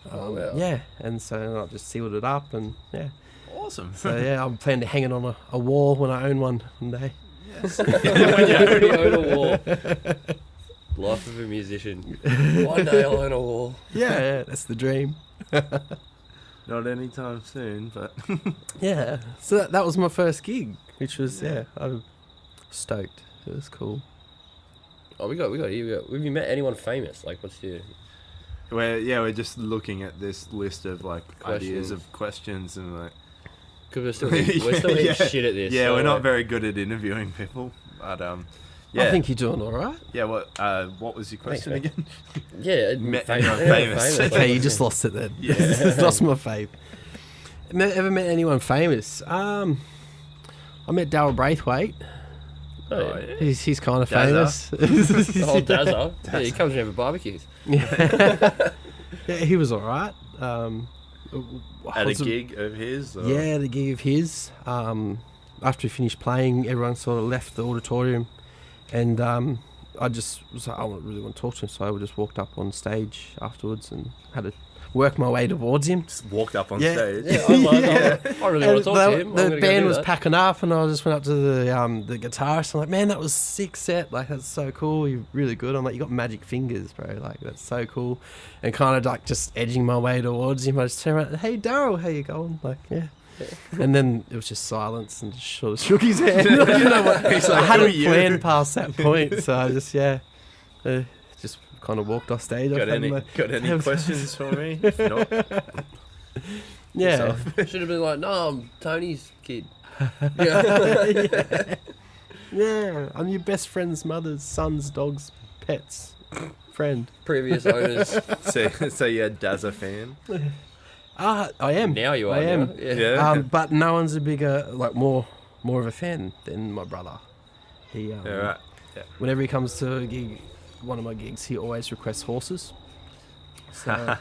Speaker 2: Oh, wow.
Speaker 1: Yeah, and so I just sealed it up, and yeah.
Speaker 3: Awesome.
Speaker 1: So yeah, I'm planning to hang it on a wall when I own one day.
Speaker 3: Yes.
Speaker 2: When you already own a wall. Life of a musician. One day I'll own a wall.
Speaker 1: Yeah, that's the dream.
Speaker 3: Not anytime soon, but
Speaker 1: Yeah, so that was my first gig, which was I'm stoked. It was cool.
Speaker 2: Oh, we got you. Have you met anyone famous? Like, what's your...
Speaker 3: we're just looking at this list of ideas
Speaker 2: Questions.
Speaker 3: of questions and
Speaker 2: Because we're still hitting
Speaker 3: Yeah.
Speaker 2: shit at this.
Speaker 3: yeah,
Speaker 2: so,
Speaker 3: we're not very good at interviewing people, but yeah.
Speaker 1: I think you're doing all right.
Speaker 3: Yeah, what was your question
Speaker 2: Thanks,
Speaker 3: again?
Speaker 2: Yeah,
Speaker 3: Met
Speaker 2: famous.
Speaker 3: anyone famous.
Speaker 1: Okay, you just lost it then.
Speaker 3: Yeah.
Speaker 1: Lost my faith. Ever met anyone famous? I met Daryl Braithwaite.
Speaker 2: Oh, yeah.
Speaker 1: He's kind of
Speaker 3: Dazza.
Speaker 1: famous.
Speaker 2: The whole Dazza. Yeah, he comes in for barbecues.
Speaker 1: Yeah, he was all right.
Speaker 3: At a gig of his? Or?
Speaker 1: Yeah, the gig of his. After he finished playing, everyone sort of left the auditorium, and I just was like, I really want to talk to him, so I just walked up on stage afterwards and had to work my way towards him.
Speaker 3: Just walked up on
Speaker 1: Yeah.
Speaker 3: stage.
Speaker 2: Yeah, I really want to talk to him. I'm
Speaker 1: The
Speaker 2: gonna go
Speaker 1: band
Speaker 2: do
Speaker 1: was
Speaker 2: that.
Speaker 1: packing up, and I just went up to the guitarist. I'm like, man, that was sick set. Like, that's so cool. You're really good. I'm like, you got magic fingers, bro. Like, that's so cool. And kind of like just edging my way towards him, I just turned around, hey, Daryl, how you going? Like, yeah. And then it was just silence and just sort of shook his hand. You know what?
Speaker 3: He's
Speaker 1: I
Speaker 3: like,
Speaker 1: hadn't
Speaker 3: "Who are you?"
Speaker 1: planned past that point, so I just just kind of walked off stage.
Speaker 3: Got
Speaker 1: I've had
Speaker 3: any
Speaker 1: my-
Speaker 3: questions for me? If not,
Speaker 1: Yeah.
Speaker 2: Should have been like, no, I'm Tony's kid. Yeah.
Speaker 1: Yeah, I'm your best friend's mother's son's dog's pet's friend.
Speaker 2: Previous owners.
Speaker 3: so you're a Dazza fan?
Speaker 1: I am.
Speaker 2: Now you are.
Speaker 1: I am.
Speaker 2: Now. Yeah.
Speaker 3: Yeah.
Speaker 1: But no one's a bigger, like more of a fan than my brother. He,
Speaker 3: Yeah, right.
Speaker 1: whenever he comes to a gig, one of my gigs, he always requests horses. So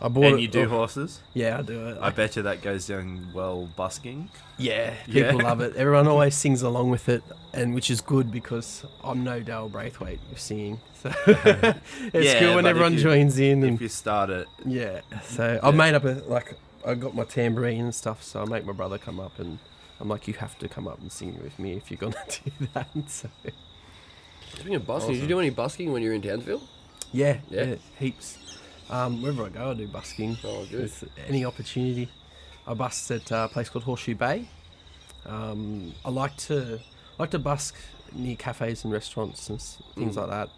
Speaker 1: I bought
Speaker 3: And
Speaker 1: it.
Speaker 3: you do horses?
Speaker 1: Yeah, I do it.
Speaker 3: I bet you that goes down well busking.
Speaker 1: Yeah,
Speaker 3: Yeah.
Speaker 1: people love it. Everyone always sings along with it, and which is good because I'm no Dale Braithwaite with singing. So it's
Speaker 3: Yeah,
Speaker 1: good when
Speaker 3: but
Speaker 1: everyone
Speaker 3: if you-
Speaker 1: joins in. And
Speaker 3: If you start it,
Speaker 1: yeah, so I've made up I got my tambourine and stuff, so I make my brother come up, and I'm like, you have to come up and sing with me if you're gonna do that. So
Speaker 2: Speaking of busking, did you
Speaker 3: Awesome.
Speaker 2: do any busking when you were in Townsville?
Speaker 1: yeah,
Speaker 2: Yeah.
Speaker 1: heaps. Wherever I go, I do busking.
Speaker 2: Oh, good.
Speaker 1: With any opportunity. I bust at a place called Horseshoe Bay. I like to busk near cafes and restaurants and things like that.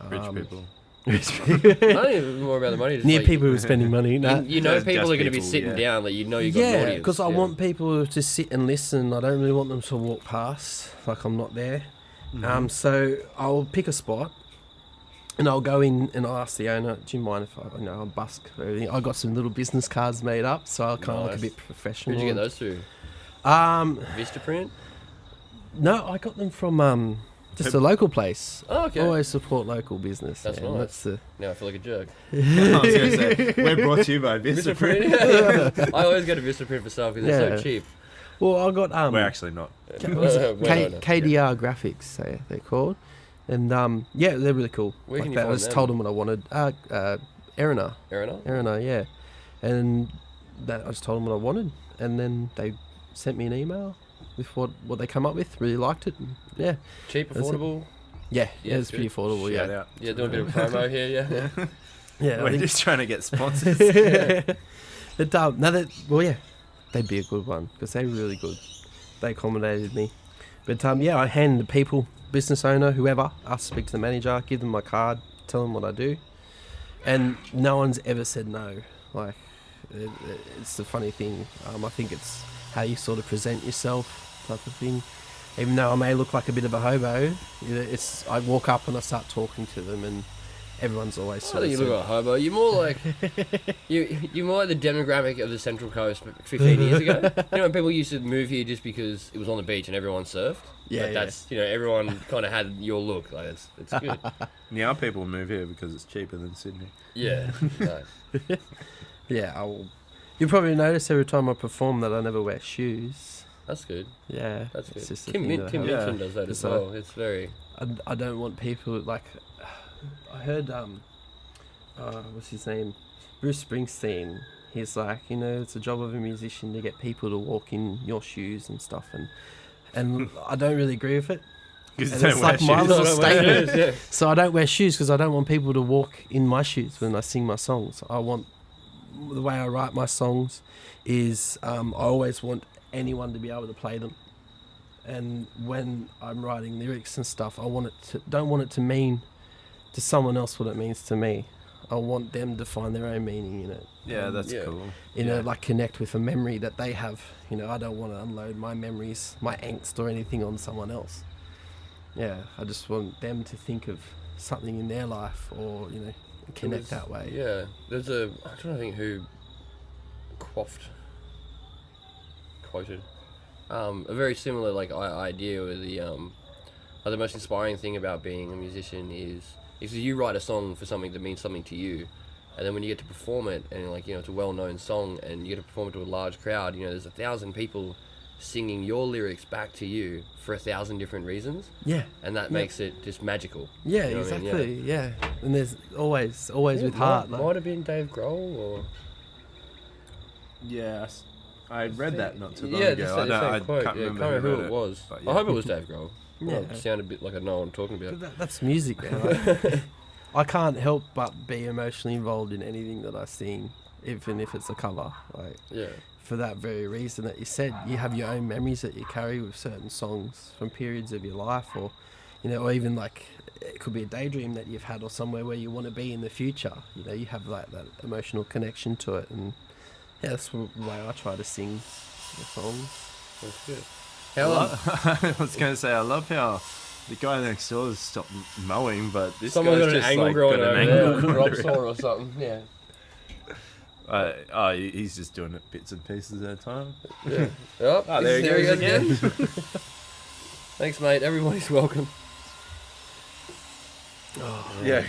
Speaker 3: rich people.
Speaker 1: Rich people.
Speaker 2: I don't even more about the money. Just
Speaker 1: Near
Speaker 2: like,
Speaker 1: people who are spending money. No.
Speaker 2: You know
Speaker 3: Just
Speaker 2: people are going to be
Speaker 3: people,
Speaker 2: sitting
Speaker 3: yeah.
Speaker 2: down that you know you've got an
Speaker 1: Yeah,
Speaker 2: audience.
Speaker 1: because I want people to sit and listen. I don't really want them to walk past like I'm not there.
Speaker 3: Mm-hmm.
Speaker 1: So I'll pick a spot and I'll go in and I'll ask the owner, do you mind if I'll busk for everything? I got some little business cards made up, so I kind of look a
Speaker 2: Nice.
Speaker 1: bit professional.
Speaker 2: Where'd you get those through? Vistaprint?
Speaker 1: No, I got them from just a local place.
Speaker 2: Oh, okay.
Speaker 1: Always support local business.
Speaker 2: That's
Speaker 1: and
Speaker 2: nice.
Speaker 1: That's the
Speaker 2: Now I feel like a jerk.
Speaker 3: I was going to say, we're brought to you by Vistaprint.
Speaker 2: Vistaprint? I always go to Vistaprint for stuff because they're
Speaker 1: Yeah.
Speaker 2: so cheap.
Speaker 1: well, I got
Speaker 3: We're actually not.
Speaker 1: KDR graphics, they're called, and yeah, they're really cool.
Speaker 2: Where can
Speaker 1: Like
Speaker 2: you
Speaker 1: that, I
Speaker 2: find
Speaker 1: just
Speaker 2: them?
Speaker 1: told them what I wanted. Erina,
Speaker 2: Erina?
Speaker 1: yeah, and that I just told them what I wanted, and then they sent me an email with what they come up with. Really liked it. And yeah,
Speaker 2: Cheap,
Speaker 1: That's it.
Speaker 2: affordable.
Speaker 1: Yeah,
Speaker 2: Yeah,
Speaker 1: it's pretty
Speaker 2: good.
Speaker 1: affordable.
Speaker 3: Shout
Speaker 1: Yeah,
Speaker 3: out.
Speaker 2: Yeah, doing a bit of promo here, yeah.
Speaker 1: yeah. I
Speaker 3: We're
Speaker 1: think-
Speaker 3: just trying to get sponsors.
Speaker 1: They'd be a good one because they're really good. They accommodated me, but yeah, I hand the people, business owner, whoever, I speak to the manager, give them my card, tell them what I do, and no one's ever said no. Like, it's the funny thing. I think it's how you sort of present yourself, type of thing. Even though I may look like a bit of a hobo, I walk up and I start talking to them, and everyone's always
Speaker 2: I
Speaker 1: sort
Speaker 2: don't
Speaker 1: of
Speaker 2: think you look like a hobo. You're more like you're more like the demographic of the Central Coast 15 years ago. You know, when people used to move here just because it was on the beach and everyone surfed.
Speaker 1: Yeah,
Speaker 2: Like, that's everyone kind of had your look. Like it's good.
Speaker 3: Now people move here because it's cheaper than Sydney.
Speaker 2: Yeah. No.
Speaker 1: Yeah, you'll probably notice every time I perform that I never wear shoes.
Speaker 2: That's good.
Speaker 1: Yeah,
Speaker 2: That's
Speaker 1: it's
Speaker 2: good.
Speaker 1: just a
Speaker 2: Tim
Speaker 1: thing that I have.
Speaker 2: Minchin does that as
Speaker 1: It's
Speaker 2: well. It's very.
Speaker 1: I don't want people like. I heard what's his name, Bruce Springsteen. He's like, it's a job of a musician to get people to walk in your shoes and stuff, and I don't really agree with it.
Speaker 3: Because
Speaker 1: And
Speaker 3: you
Speaker 1: it's
Speaker 3: don't wear
Speaker 1: like my
Speaker 3: shoes.
Speaker 1: little
Speaker 2: No, no, wait,
Speaker 1: statement.
Speaker 2: yeah.
Speaker 1: So I don't wear shoes because I don't want people to walk in my shoes when I sing my songs. I want the way I write my songs is I always want anyone to be able to play them. And when I'm writing lyrics and stuff, don't want it to mean to someone else what it means to me. I want them to find their own meaning in it.
Speaker 3: Yeah, that's
Speaker 2: Yeah.
Speaker 3: cool.
Speaker 1: Like connect with a memory that they have. I don't want to unload my memories, my angst or anything on someone else. Yeah, I just want them to think of something in their life or, connect that way.
Speaker 2: Yeah, there's I'm trying to think who quoted a very similar idea with the most inspiring thing about being a musician is you write a song for something that means something to you, and then when you get to perform it and it's a well-known song and you get to perform it to a large crowd, there's 1,000 people singing your lyrics back to you for 1,000 different reasons,
Speaker 1: Yeah.
Speaker 2: and that
Speaker 1: Yeah.
Speaker 2: makes it just magical.
Speaker 1: Yeah,
Speaker 2: You know what I mean?
Speaker 1: exactly. Yeah. And there's always with
Speaker 2: Yeah,
Speaker 1: heart.
Speaker 2: might have been Dave Grohl or
Speaker 3: Yeah, I read that not too long
Speaker 2: yeah,
Speaker 3: ago.
Speaker 2: the
Speaker 3: I
Speaker 2: same
Speaker 3: don't- I
Speaker 2: quote.
Speaker 3: can't
Speaker 2: Yeah,
Speaker 3: remember
Speaker 2: can't remember
Speaker 3: who
Speaker 2: who
Speaker 3: wrote
Speaker 2: it was.
Speaker 3: but
Speaker 2: I
Speaker 3: yeah.
Speaker 2: hope it was Dave Grohl.
Speaker 1: Yeah.
Speaker 2: Well, it sounded a bit like I know what I'm talking about.
Speaker 1: That's music, man. I can't help but be emotionally involved in anything that I sing, even if it's a cover. Like,
Speaker 2: Yeah.
Speaker 1: for that very reason that you said. You have your own memories that you carry with certain songs from periods of your life, or or even like it could be a daydream that you've had, or somewhere where you want to be in the future. You have like that emotional connection to it, and that's the way I try to sing the songs.
Speaker 2: That's good.
Speaker 3: I was going to say, I love how the guy next door has stopped mowing, but this
Speaker 2: Someone
Speaker 3: guy's
Speaker 2: got an
Speaker 3: just
Speaker 2: angle
Speaker 3: like
Speaker 2: growing
Speaker 3: got an
Speaker 2: over there,
Speaker 3: angle.
Speaker 2: drop saw or something. Yeah.
Speaker 3: He's just doing it bits and pieces at a time.
Speaker 2: Yeah. Oh,
Speaker 3: There he goes again.
Speaker 2: Thanks, mate. Everybody's welcome.
Speaker 1: Oh,
Speaker 3: Yeah.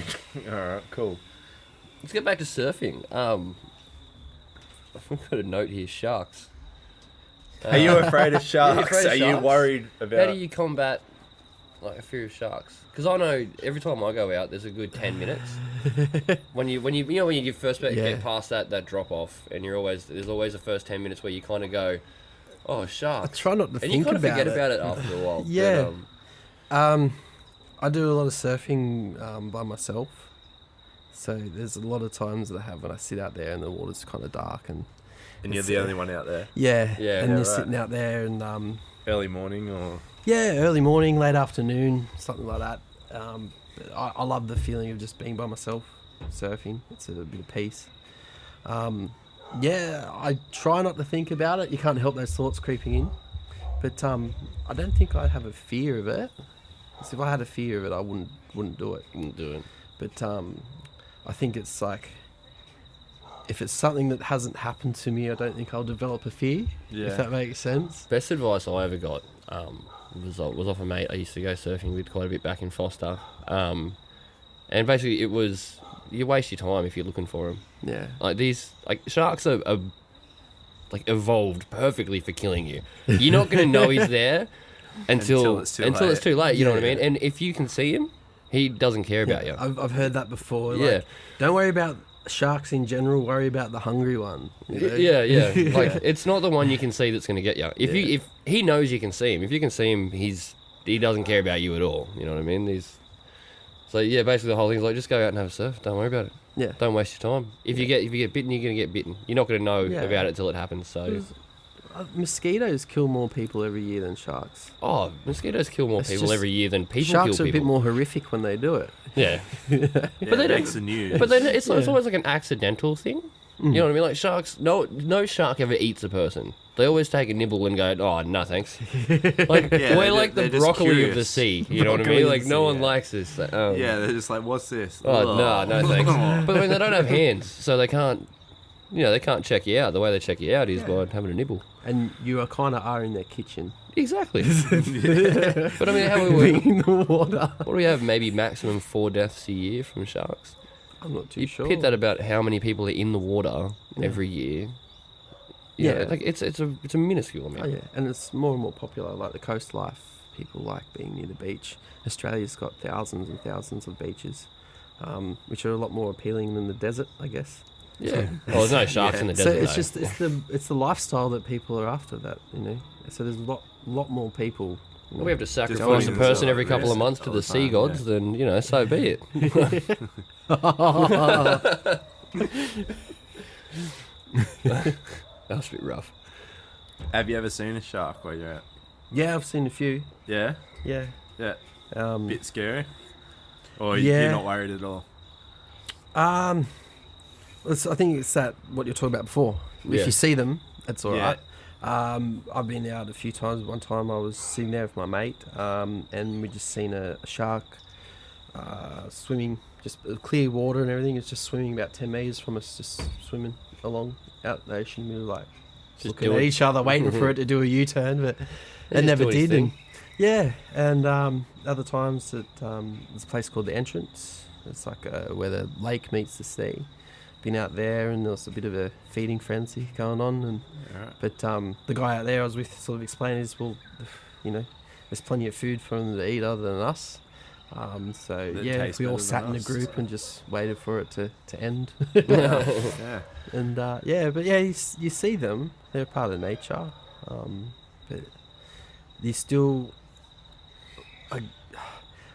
Speaker 3: All right. Cool.
Speaker 2: Let's get back to surfing. I've got a note here. Sharks.
Speaker 3: Are you afraid of sharks?
Speaker 2: afraid of
Speaker 3: Are you
Speaker 2: sharks?
Speaker 3: worried
Speaker 2: How
Speaker 3: about?
Speaker 2: do you combat like a fear of sharks? Because I know every time I go out, there's a good 10 minutes. when you first get past that drop off, and there's always the first 10 minutes where you kind of go, oh,
Speaker 1: I
Speaker 2: sharks.
Speaker 1: try not to
Speaker 2: And
Speaker 1: think
Speaker 2: you kind of
Speaker 1: about
Speaker 2: forget
Speaker 1: it.
Speaker 2: about it after a while.
Speaker 1: Yeah.
Speaker 2: But,
Speaker 1: I do a lot of surfing by myself, so there's a lot of times that I have when I sit out there and the water's kind of dark, and
Speaker 3: And you're the only one out there.
Speaker 1: yeah, and
Speaker 2: Yeah,
Speaker 1: you're
Speaker 3: right.
Speaker 1: sitting out there, and
Speaker 3: Early morning or
Speaker 1: early morning, late afternoon, something like that. But I love the feeling of just being by myself surfing. It's a bit of peace. I try not to think about it. You can't help those thoughts creeping in, but I don't think I have a fear of it. So if I had a fear of it, I wouldn't do it.
Speaker 2: Wouldn't do it.
Speaker 1: But I think it's like, if it's something that hasn't happened to me, I don't think I'll develop a fear.
Speaker 3: Yeah.
Speaker 1: If that makes sense.
Speaker 2: Best advice I ever got was off a mate I used to go surfing with quite a bit back in Foster. And basically it was, you waste your time if you're looking for them.
Speaker 1: Yeah.
Speaker 2: Like sharks are like evolved perfectly for killing you. You're not going to know he's there until it's too late. You know what I mean? And if you can see him, he doesn't care about you.
Speaker 1: I've heard that before.
Speaker 2: Yeah.
Speaker 1: Like, don't worry about sharks in general. Worry about the hungry one. You know?
Speaker 2: Yeah. Like it's not the one you can see that's going to get you. If he knows you can see him, if you can see him, he doesn't care about you at all. You know what I mean? Basically the whole thing's like, just go out and have a surf. Don't worry about it.
Speaker 1: Yeah.
Speaker 2: Don't waste your time. If you get bitten, you're going to get bitten. You're not going to know about it till it happens. So.
Speaker 1: Mosquitoes kill more people every year than sharks.
Speaker 2: Oh, mosquitoes kill more
Speaker 1: It's
Speaker 2: people
Speaker 1: just-
Speaker 2: every year than people
Speaker 1: Sharks
Speaker 2: kill
Speaker 1: are
Speaker 2: people.
Speaker 1: a bit more horrific when they do it.
Speaker 2: Yeah.
Speaker 3: but
Speaker 2: they don't-
Speaker 3: makes the news.
Speaker 2: But then it's always like an accidental thing. You know what I mean? Like sharks, no shark ever eats a person. They always take a nibble and go, oh, no thanks. Like, we're like the
Speaker 3: they're just
Speaker 2: broccoli of the
Speaker 3: curious.
Speaker 2: sea. You know what I
Speaker 1: Broccoli
Speaker 2: mean?
Speaker 1: of
Speaker 2: Like,
Speaker 1: the
Speaker 2: no
Speaker 1: sea,
Speaker 2: one
Speaker 1: yeah.
Speaker 2: likes this.
Speaker 3: Yeah, they're just like, what's this?
Speaker 2: Oh, no thanks. But when they don't have hands, so they can't, they can't check you out. The way they check you out is by having a nibble.
Speaker 1: And you are in their kitchen.
Speaker 2: Exactly. But I mean, how we
Speaker 1: in the water.
Speaker 2: what do we have? Maybe maximum 4 deaths a year from sharks.
Speaker 1: I'm not too
Speaker 2: You
Speaker 1: sure.
Speaker 2: pit that about how many people are in the water every year. You know,
Speaker 1: Yeah.
Speaker 2: like it's a minuscule amount.
Speaker 1: Oh, yeah, and it's more and more popular. Like the coast life, people like being near the beach. Australia's got thousands and thousands of beaches, which are a lot more appealing than the desert, I guess.
Speaker 2: Yeah. Well, there's no sharks in the
Speaker 1: So
Speaker 2: desert.
Speaker 1: it's
Speaker 2: though.
Speaker 1: just it's the lifestyle that people are after. That So there's a lot more people.
Speaker 2: Well, we have to
Speaker 3: Just
Speaker 2: sacrifice a
Speaker 3: avoiding
Speaker 2: person
Speaker 3: the
Speaker 2: every couple of
Speaker 3: risk
Speaker 2: months to
Speaker 3: all
Speaker 2: the
Speaker 3: the
Speaker 2: sea
Speaker 3: time,
Speaker 2: gods, then so be it. That was a bit rough.
Speaker 3: Have you ever seen a shark while you're out?
Speaker 1: Yeah, I've seen a few.
Speaker 3: Yeah?
Speaker 1: Yeah.
Speaker 3: Yeah.
Speaker 1: Um,
Speaker 3: Bit scary? Or
Speaker 1: Yeah.
Speaker 3: you're not worried at all?
Speaker 1: I think it's what you're talking about before.
Speaker 2: Yeah.
Speaker 1: If you see them, it's all
Speaker 3: Yeah.
Speaker 1: right. I've been out a few times. One time I was sitting there with my mate, and we just seen a shark swimming, just clear water and everything. It's just swimming about 10 metres from us, just swimming along out in the ocean. We were like
Speaker 2: Just
Speaker 1: looking
Speaker 2: do
Speaker 1: at
Speaker 2: it.
Speaker 1: each other, waiting for it to do a U-turn, but
Speaker 2: Yeah,
Speaker 1: it
Speaker 2: just
Speaker 1: never
Speaker 2: do its
Speaker 1: did. And
Speaker 2: thing.
Speaker 1: yeah, and other times there's a place called the Entrance. It's like where the lake meets the sea. Been out there, and there was a bit of a feeding frenzy going on, and
Speaker 3: Alright.
Speaker 1: but the guy out there I was with sort of explained is, well, there's plenty of food for them to eat other than us. So
Speaker 3: That
Speaker 1: yeah,
Speaker 3: tastes
Speaker 1: we all
Speaker 3: better
Speaker 1: sat
Speaker 3: than
Speaker 1: in a
Speaker 3: us.
Speaker 1: group and just waited for it to end.
Speaker 3: Yeah.
Speaker 1: And you see them; they're part of nature. But you still,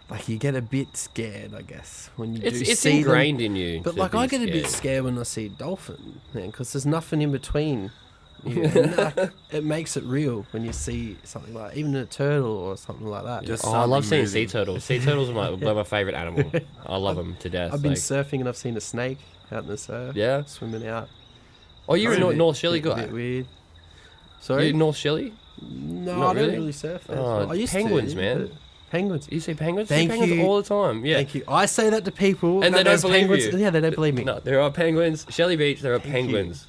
Speaker 1: like you get a bit scared, I guess, when you do
Speaker 2: It's
Speaker 1: see them.
Speaker 2: ingrained in you.
Speaker 1: But
Speaker 2: to
Speaker 1: like
Speaker 2: be
Speaker 1: I get a bit
Speaker 2: scared.
Speaker 1: scared when I see a dolphin, man, because there's nothing in between It makes it real when you see something like even a turtle or something like that.
Speaker 3: Just
Speaker 4: I love seeing
Speaker 3: something
Speaker 4: sea turtles. Sea turtles are my favorite animal. I love them to death.
Speaker 1: I've been
Speaker 4: like-
Speaker 1: surfing and I've seen a snake out in the surf.
Speaker 4: Yeah.
Speaker 1: Swimming out.
Speaker 4: Oh, you're a
Speaker 3: Really?
Speaker 4: North Shelley
Speaker 1: A
Speaker 4: guy.
Speaker 1: bit weird.
Speaker 4: You're
Speaker 1: Sorry?
Speaker 4: North Shelley?
Speaker 1: No,
Speaker 4: Not
Speaker 1: I don't
Speaker 4: really?
Speaker 1: really surf. There.
Speaker 4: Oh,
Speaker 1: I used
Speaker 4: penguins,
Speaker 1: to,
Speaker 4: man.
Speaker 1: but Penguins.
Speaker 4: You see penguins?
Speaker 1: Thank
Speaker 4: See penguins
Speaker 1: you.
Speaker 4: all the time. Yeah.
Speaker 1: Thank you. I say that to people.
Speaker 4: And
Speaker 1: that
Speaker 4: they don't
Speaker 1: there's
Speaker 4: believe
Speaker 1: penguins.
Speaker 4: you.
Speaker 1: Yeah, they don't believe me.
Speaker 4: No, there are penguins. Shelley Beach, there are penguins.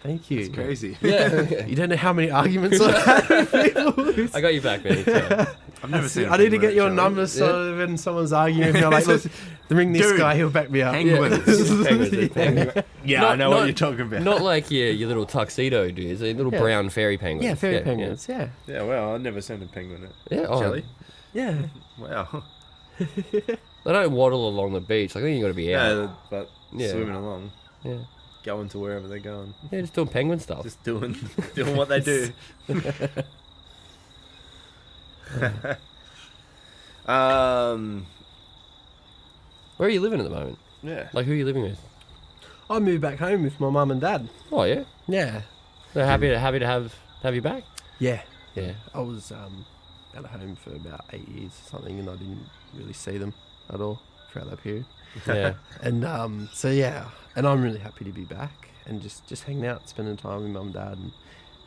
Speaker 1: Thank you.
Speaker 3: It's crazy.
Speaker 4: Yeah.
Speaker 1: You don't know how many arguments I've had with people.
Speaker 4: I got you back, man. It's all right.
Speaker 3: I've never seen.
Speaker 1: I need to get your
Speaker 3: penguin,
Speaker 1: number so when someone's arguing with me, I'm like, look, ring this
Speaker 3: Dude,
Speaker 1: guy, he'll back me up.
Speaker 3: Penguins.
Speaker 4: Penguins. Penguins.
Speaker 3: Yeah,
Speaker 4: Not-
Speaker 3: I know
Speaker 4: not-
Speaker 3: what you're talking about.
Speaker 4: Not like your little tuxedo dudes, a little
Speaker 1: Yeah.
Speaker 4: brown fairy penguins.
Speaker 1: Yeah, fairy penguins, yeah.
Speaker 3: Yeah, well, I've never seen a penguin.
Speaker 4: Yeah, oh,
Speaker 3: Shelley?
Speaker 1: Yeah.
Speaker 3: Wow.
Speaker 4: they don't waddle along the beach. Like, I think you got to be out.
Speaker 3: Yeah, but
Speaker 4: Yeah.
Speaker 3: swimming along,
Speaker 4: Yeah.
Speaker 3: going to wherever they're going,
Speaker 4: Yeah, just doing penguin stuff.
Speaker 3: just doing what they do.
Speaker 4: Where are you living at the moment?
Speaker 3: Yeah.
Speaker 4: Like, who are you living with?
Speaker 1: I moved back home with my mum and dad.
Speaker 4: Oh, yeah.
Speaker 1: Yeah.
Speaker 4: They're happy to have you back.
Speaker 1: Yeah.
Speaker 4: Yeah.
Speaker 1: I was out of home for about 8 years or something, and I didn't really see them at all throughout that period.
Speaker 4: Yeah.
Speaker 1: And so yeah, and I'm really happy to be back and just hanging out, spending time with mum and dad, and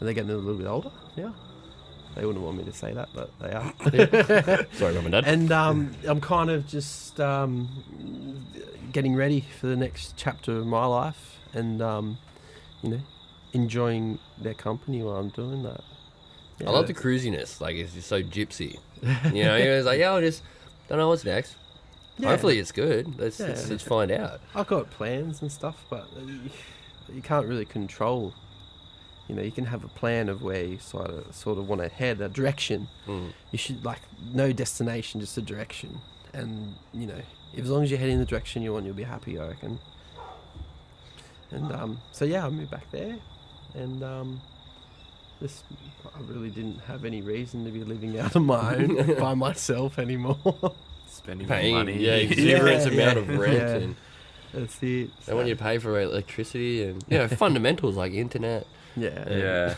Speaker 1: they're getting a little bit older. Yeah, they wouldn't want me to say that, but they are.
Speaker 4: Sorry, mum and dad.
Speaker 1: And I'm kind of just getting ready for the next chapter of my life, and you know, enjoying their company while I'm doing that.
Speaker 4: I love the cruisiness. Like, it's just so gypsy. You know, it's like, yeah, I just don't know what's next.
Speaker 1: Yeah.
Speaker 4: Hopefully it's good. Let's find out.
Speaker 1: I've got plans and stuff, but you can't really control. You know, you can have a plan of where you sort of want to head, a direction.
Speaker 4: Mm.
Speaker 1: You should, like, no destination, just a direction. And, you know, as long as you're heading in the direction you want, you'll be happy, I reckon. And so yeah, I moved back there, and I really didn't have any reason to be living out on my own by myself anymore.
Speaker 3: Spending
Speaker 4: Paying,
Speaker 3: money.
Speaker 4: yeah, exuberant amount of rent,
Speaker 1: Yeah.
Speaker 4: and
Speaker 1: That's it.
Speaker 4: they want you to pay for electricity and fundamentals like internet.
Speaker 1: Yeah.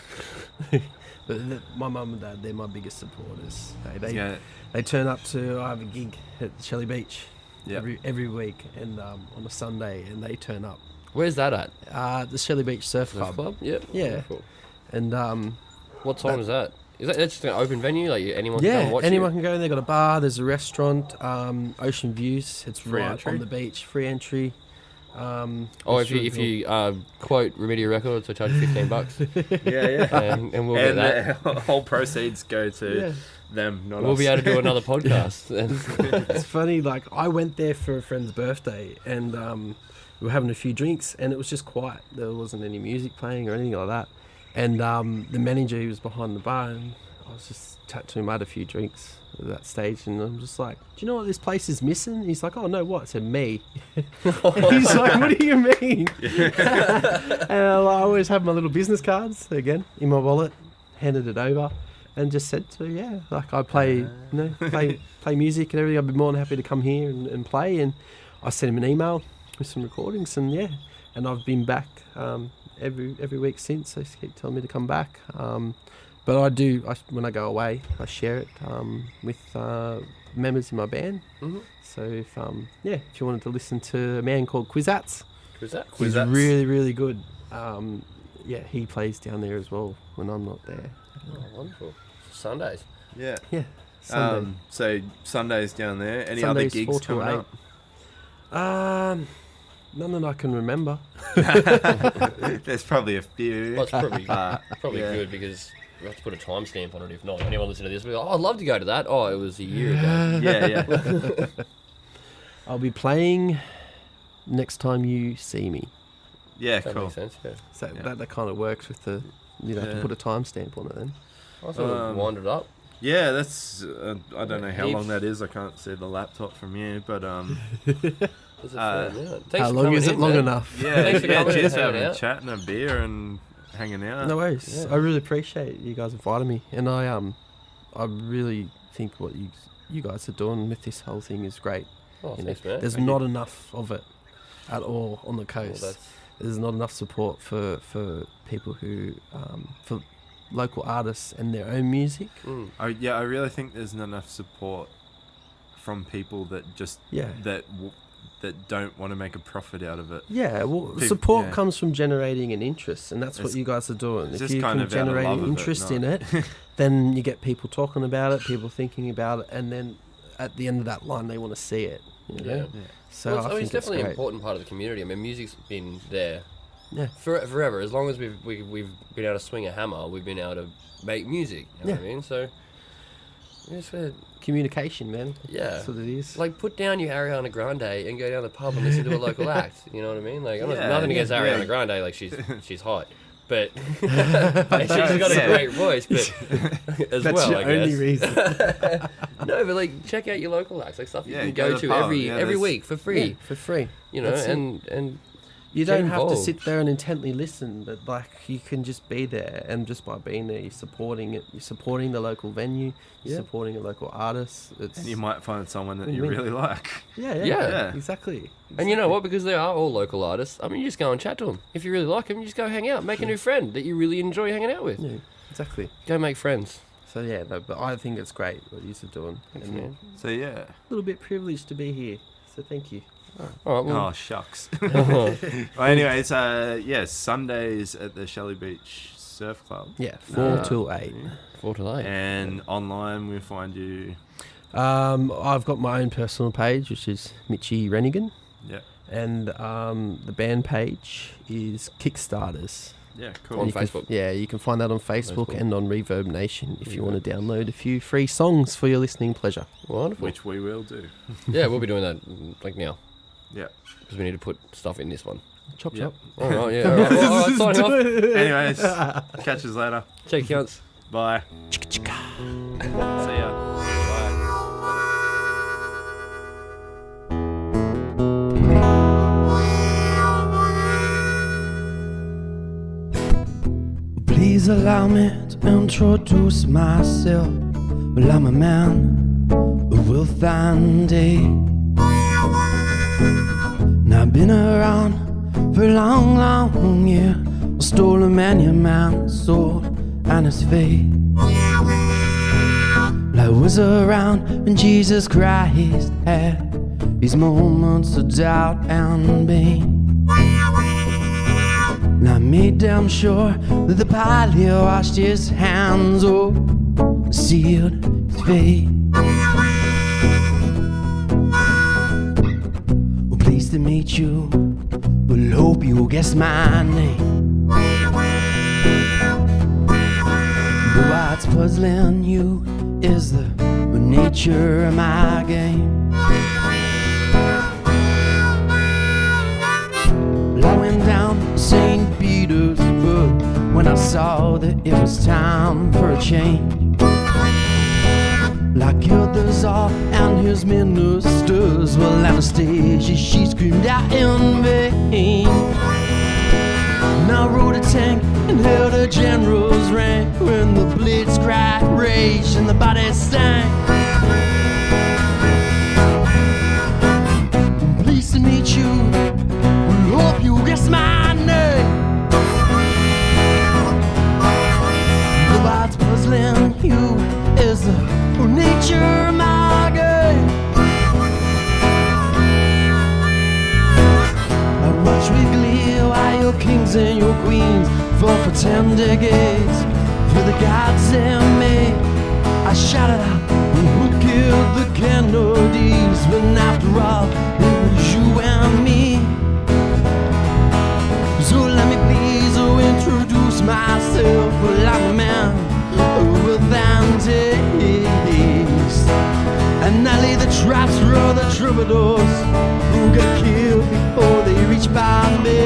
Speaker 3: Yeah.
Speaker 1: But my mum and dad, they're my biggest supporters.
Speaker 3: Yeah.
Speaker 1: They turn up to, I have a gig at Shelley Beach
Speaker 3: Yeah.
Speaker 1: every week, and on a Sunday, and they turn up.
Speaker 4: Where's that at?
Speaker 1: The Shelley Beach Surf
Speaker 4: Surf
Speaker 1: Club.
Speaker 4: club? Yep.
Speaker 1: Yeah.
Speaker 4: Cool.
Speaker 1: And
Speaker 4: What time is that? Is that that's just an open venue? Like anyone can come
Speaker 1: yeah,
Speaker 4: and watch
Speaker 1: anyone
Speaker 4: you?
Speaker 1: can go in. They've got a bar, there's a restaurant, Ocean Views. It's
Speaker 3: Free
Speaker 1: right
Speaker 3: entry?
Speaker 1: on the beach, free entry.
Speaker 4: Oh,
Speaker 1: it's
Speaker 4: if
Speaker 1: really
Speaker 4: you quote Remedial Records, I charge $15,
Speaker 3: Yeah, yeah.
Speaker 4: and we'll get
Speaker 3: And
Speaker 4: that.
Speaker 3: the whole proceeds go to
Speaker 1: Yeah.
Speaker 3: them, not
Speaker 4: We'll
Speaker 3: us.
Speaker 4: be able to do another podcast.
Speaker 1: It's funny, like, I went there for a friend's birthday, and we were having a few drinks, and it was just quiet. There wasn't any music playing or anything like that. And the manager, he was behind the bar, and I was just chatting to him. I had a few drinks at that stage, and I'm just like, do you know what this place is missing? He's like, oh, no, what? I said, me. And he's like, what do you mean? And I always have my little business cards, again, in my wallet, handed it over, and just said to, yeah, like, I play, play music and everything. I'd be more than happy to come here and play. And I sent him an email with some recordings, and yeah, and I've been back every week since. They keep telling me to come back. But when I go away, I share it with members in my band.
Speaker 4: Mm-hmm.
Speaker 1: So if you wanted to listen to a man called Quizats,
Speaker 4: Who's that?
Speaker 1: he's
Speaker 3: Quizats.
Speaker 1: really, really good. He plays down there as well when I'm not there.
Speaker 4: Oh, wonderful. Sundays.
Speaker 3: Yeah.
Speaker 1: Yeah. Sunday.
Speaker 3: So Sundays down there. Any
Speaker 1: Sundays,
Speaker 3: other gigs
Speaker 1: 4 to
Speaker 3: coming
Speaker 1: 8.
Speaker 3: up?
Speaker 1: None that I can remember.
Speaker 3: There's probably a few.
Speaker 4: Well, it's probably
Speaker 3: Yeah.
Speaker 4: good because we have to put a timestamp on it. If not, anyone listening to this will be like, oh, I'd love to go to that. Oh, it was a year ago.
Speaker 3: Yeah.
Speaker 1: I'll be playing next time you see me.
Speaker 3: Yeah,
Speaker 4: That
Speaker 3: cool.
Speaker 4: makes sense, yeah.
Speaker 1: So
Speaker 3: Yeah.
Speaker 1: that kind of works with the, you don't have to
Speaker 3: Yeah.
Speaker 1: put a timestamp on it then.
Speaker 4: I sort of wind it up.
Speaker 3: Yeah, that's. I don't know how
Speaker 4: Heaps.
Speaker 3: long that is. I can't see the laptop from here, but
Speaker 4: It's a fair amount. Thanks
Speaker 1: How
Speaker 4: for
Speaker 1: long
Speaker 4: coming
Speaker 1: is it
Speaker 4: in,
Speaker 1: long
Speaker 4: man.
Speaker 1: enough?
Speaker 3: yeah,
Speaker 4: Thanks for coming
Speaker 3: cheers
Speaker 4: and
Speaker 3: for
Speaker 4: hanging
Speaker 3: having a
Speaker 4: out.
Speaker 3: chat and a beer and hanging out.
Speaker 1: No worries.
Speaker 4: Yeah.
Speaker 1: I really appreciate you guys inviting me, and I really think what you guys are doing with this whole thing is great.
Speaker 4: Oh,
Speaker 1: You know,
Speaker 4: thanks, man.
Speaker 1: there's
Speaker 3: Thank
Speaker 1: not
Speaker 3: you.
Speaker 1: enough of it at all on the
Speaker 4: Well,
Speaker 1: coast.
Speaker 4: that's
Speaker 1: there's not enough support for people who for local artists and their own music.
Speaker 3: I really think there's not enough support from people that just that don't want to make a profit out of it.
Speaker 1: Yeah, well,
Speaker 3: People-
Speaker 1: support
Speaker 3: yeah.
Speaker 1: comes from generating an interest, and that's what
Speaker 3: It's-
Speaker 1: you guys are doing.
Speaker 3: it's
Speaker 1: If
Speaker 3: just
Speaker 1: you
Speaker 3: kind
Speaker 1: can
Speaker 3: of out of
Speaker 1: generate
Speaker 3: love
Speaker 1: an
Speaker 3: of it,
Speaker 1: interest
Speaker 3: not-
Speaker 1: in it, then you get people talking about it, people thinking about it, and then at the end of that line, they want to see it. You know?
Speaker 4: Yeah.
Speaker 1: So
Speaker 4: Well,
Speaker 1: I think
Speaker 4: it's definitely an
Speaker 1: great.
Speaker 4: important part of the community. I mean, music's been there
Speaker 1: Yeah.
Speaker 4: forever. As long as we've been able to swing a hammer, we've been able to make music. You know what I mean? So, it's
Speaker 1: Communication, man.
Speaker 4: yeah.
Speaker 1: That's what it is.
Speaker 4: Like, put down your Ariana Grande and go down the pub and listen to a local act. You know what I mean? Like, I'm
Speaker 3: Yeah,
Speaker 4: nothing against
Speaker 3: yeah.
Speaker 4: Ariana Grande. Like, she's hot, but she's got a great voice. But as
Speaker 1: That's
Speaker 4: well,
Speaker 1: your
Speaker 4: I
Speaker 1: only
Speaker 4: guess.
Speaker 1: reason.
Speaker 4: No, but like, check out your local acts. Like stuff you
Speaker 3: Yeah,
Speaker 4: can
Speaker 3: go to
Speaker 4: go
Speaker 3: the
Speaker 4: to
Speaker 3: pub.
Speaker 4: every
Speaker 3: Yeah,
Speaker 4: every
Speaker 3: there's-
Speaker 4: week for free.
Speaker 1: Yeah, for free.
Speaker 4: You know,
Speaker 1: That's it.
Speaker 4: and
Speaker 1: You
Speaker 4: get
Speaker 1: don't have to
Speaker 4: involved.
Speaker 1: sit there and intently listen, but like you can just be there, and just by being there, you're supporting it. You're supporting the local venue. You're
Speaker 4: Yeah.
Speaker 1: supporting a local artist. It's
Speaker 3: And you might find someone that you
Speaker 1: Win-win.
Speaker 3: really like.
Speaker 1: yeah,
Speaker 4: Yeah.
Speaker 1: exactly.
Speaker 4: And you know what? Because they are all local artists. I mean, you just go and chat to them. If you really like them, you just go hang out, make a new friend that you really enjoy hanging out with.
Speaker 1: Yeah, exactly.
Speaker 4: Go make friends.
Speaker 1: So yeah, no, but I think it's great what you're doing.
Speaker 4: Thanks,
Speaker 1: and
Speaker 4: man.
Speaker 3: So yeah.
Speaker 1: a little bit privileged to be here. So thank you.
Speaker 4: All right. Well,
Speaker 3: Oh shucks. Well, anyways, Sundays at the Shelley Beach Surf Club,
Speaker 1: Yeah, 4
Speaker 3: Uh,
Speaker 1: till 8.
Speaker 4: 4 to 8.
Speaker 3: and online we find you.
Speaker 1: I've got my own personal page, which is Mitch Renegen,
Speaker 3: Yeah.
Speaker 1: and the band page is Kickstarters.
Speaker 3: Yeah.
Speaker 4: On
Speaker 3: Cool.
Speaker 1: You can-
Speaker 4: Facebook.
Speaker 1: yeah, you can find that on Facebook
Speaker 4: Facebook.
Speaker 1: and on Reverb Nation if you want to download a few free songs for your listening pleasure.
Speaker 4: Wonderful.
Speaker 3: Which we will do.
Speaker 4: Yeah, we'll be doing that like now
Speaker 3: Yeah.
Speaker 4: because we need to put stuff in this one.
Speaker 1: Chop
Speaker 3: Yep.
Speaker 1: chop.
Speaker 4: All right. Yeah. All right. All right, signing off.
Speaker 3: Anyways, catch us later.
Speaker 4: Check counts.
Speaker 3: Bye. See ya.
Speaker 5: Please allow me to introduce myself. Well, I'm a man of wealth and day. And I've been around for a long, long year. I stole a man's soul and his faith. Well, I was around when Jesus Christ had his moments of doubt and pain. And I made damn sure that the pilot washed his hands, oh, sealed his fate. Well, pleased to meet you. Well, hope you guess my name. But what's puzzling you is the nature of my game. Well, I went down to St. Petersburg when I saw that it was time for a change. Well, I killed the Tsar and his ministers. Well, Anastasia, she screamed out in vain. And I rode a tank and held a general's rank when the blades cried rage and the body stank. Pleased to meet you. Hope you guess my name. The what's puzzling you is the nature of my game. I watch with glee while your kings and your queens fought for 10 decades for the gods they made. I shouted out, who killed the Kennedys? But after all, it was you and me. So let me please introduce myself. Well, I'm a man with and taste, and I lay the traps for all the troubadours who got killed before they reached by me.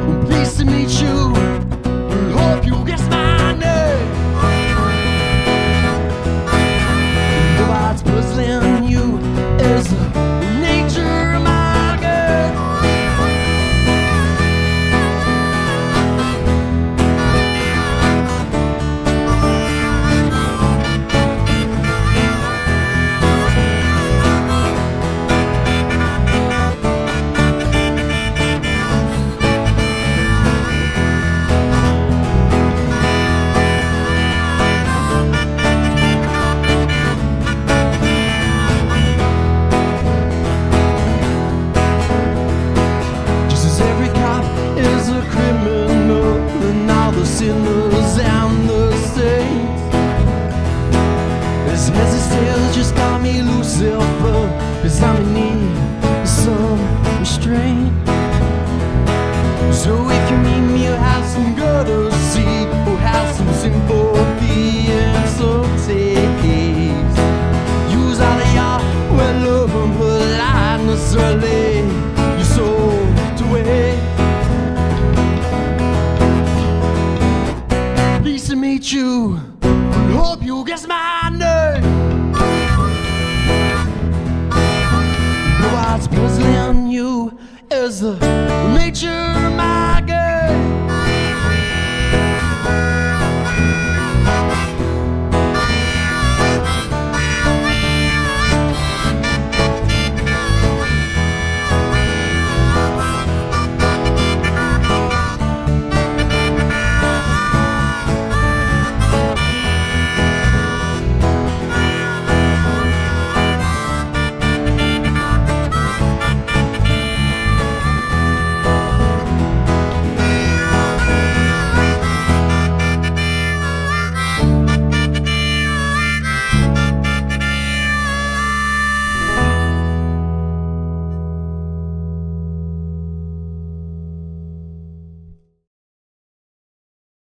Speaker 5: I'm pleased to meet you. Hope you guess my name. The what's puzzling you is the nature of my game. Bills just got me Lucifer, 'cause I'm in need of some restraint. So if you meet me, you'll have some good to see, or have some simple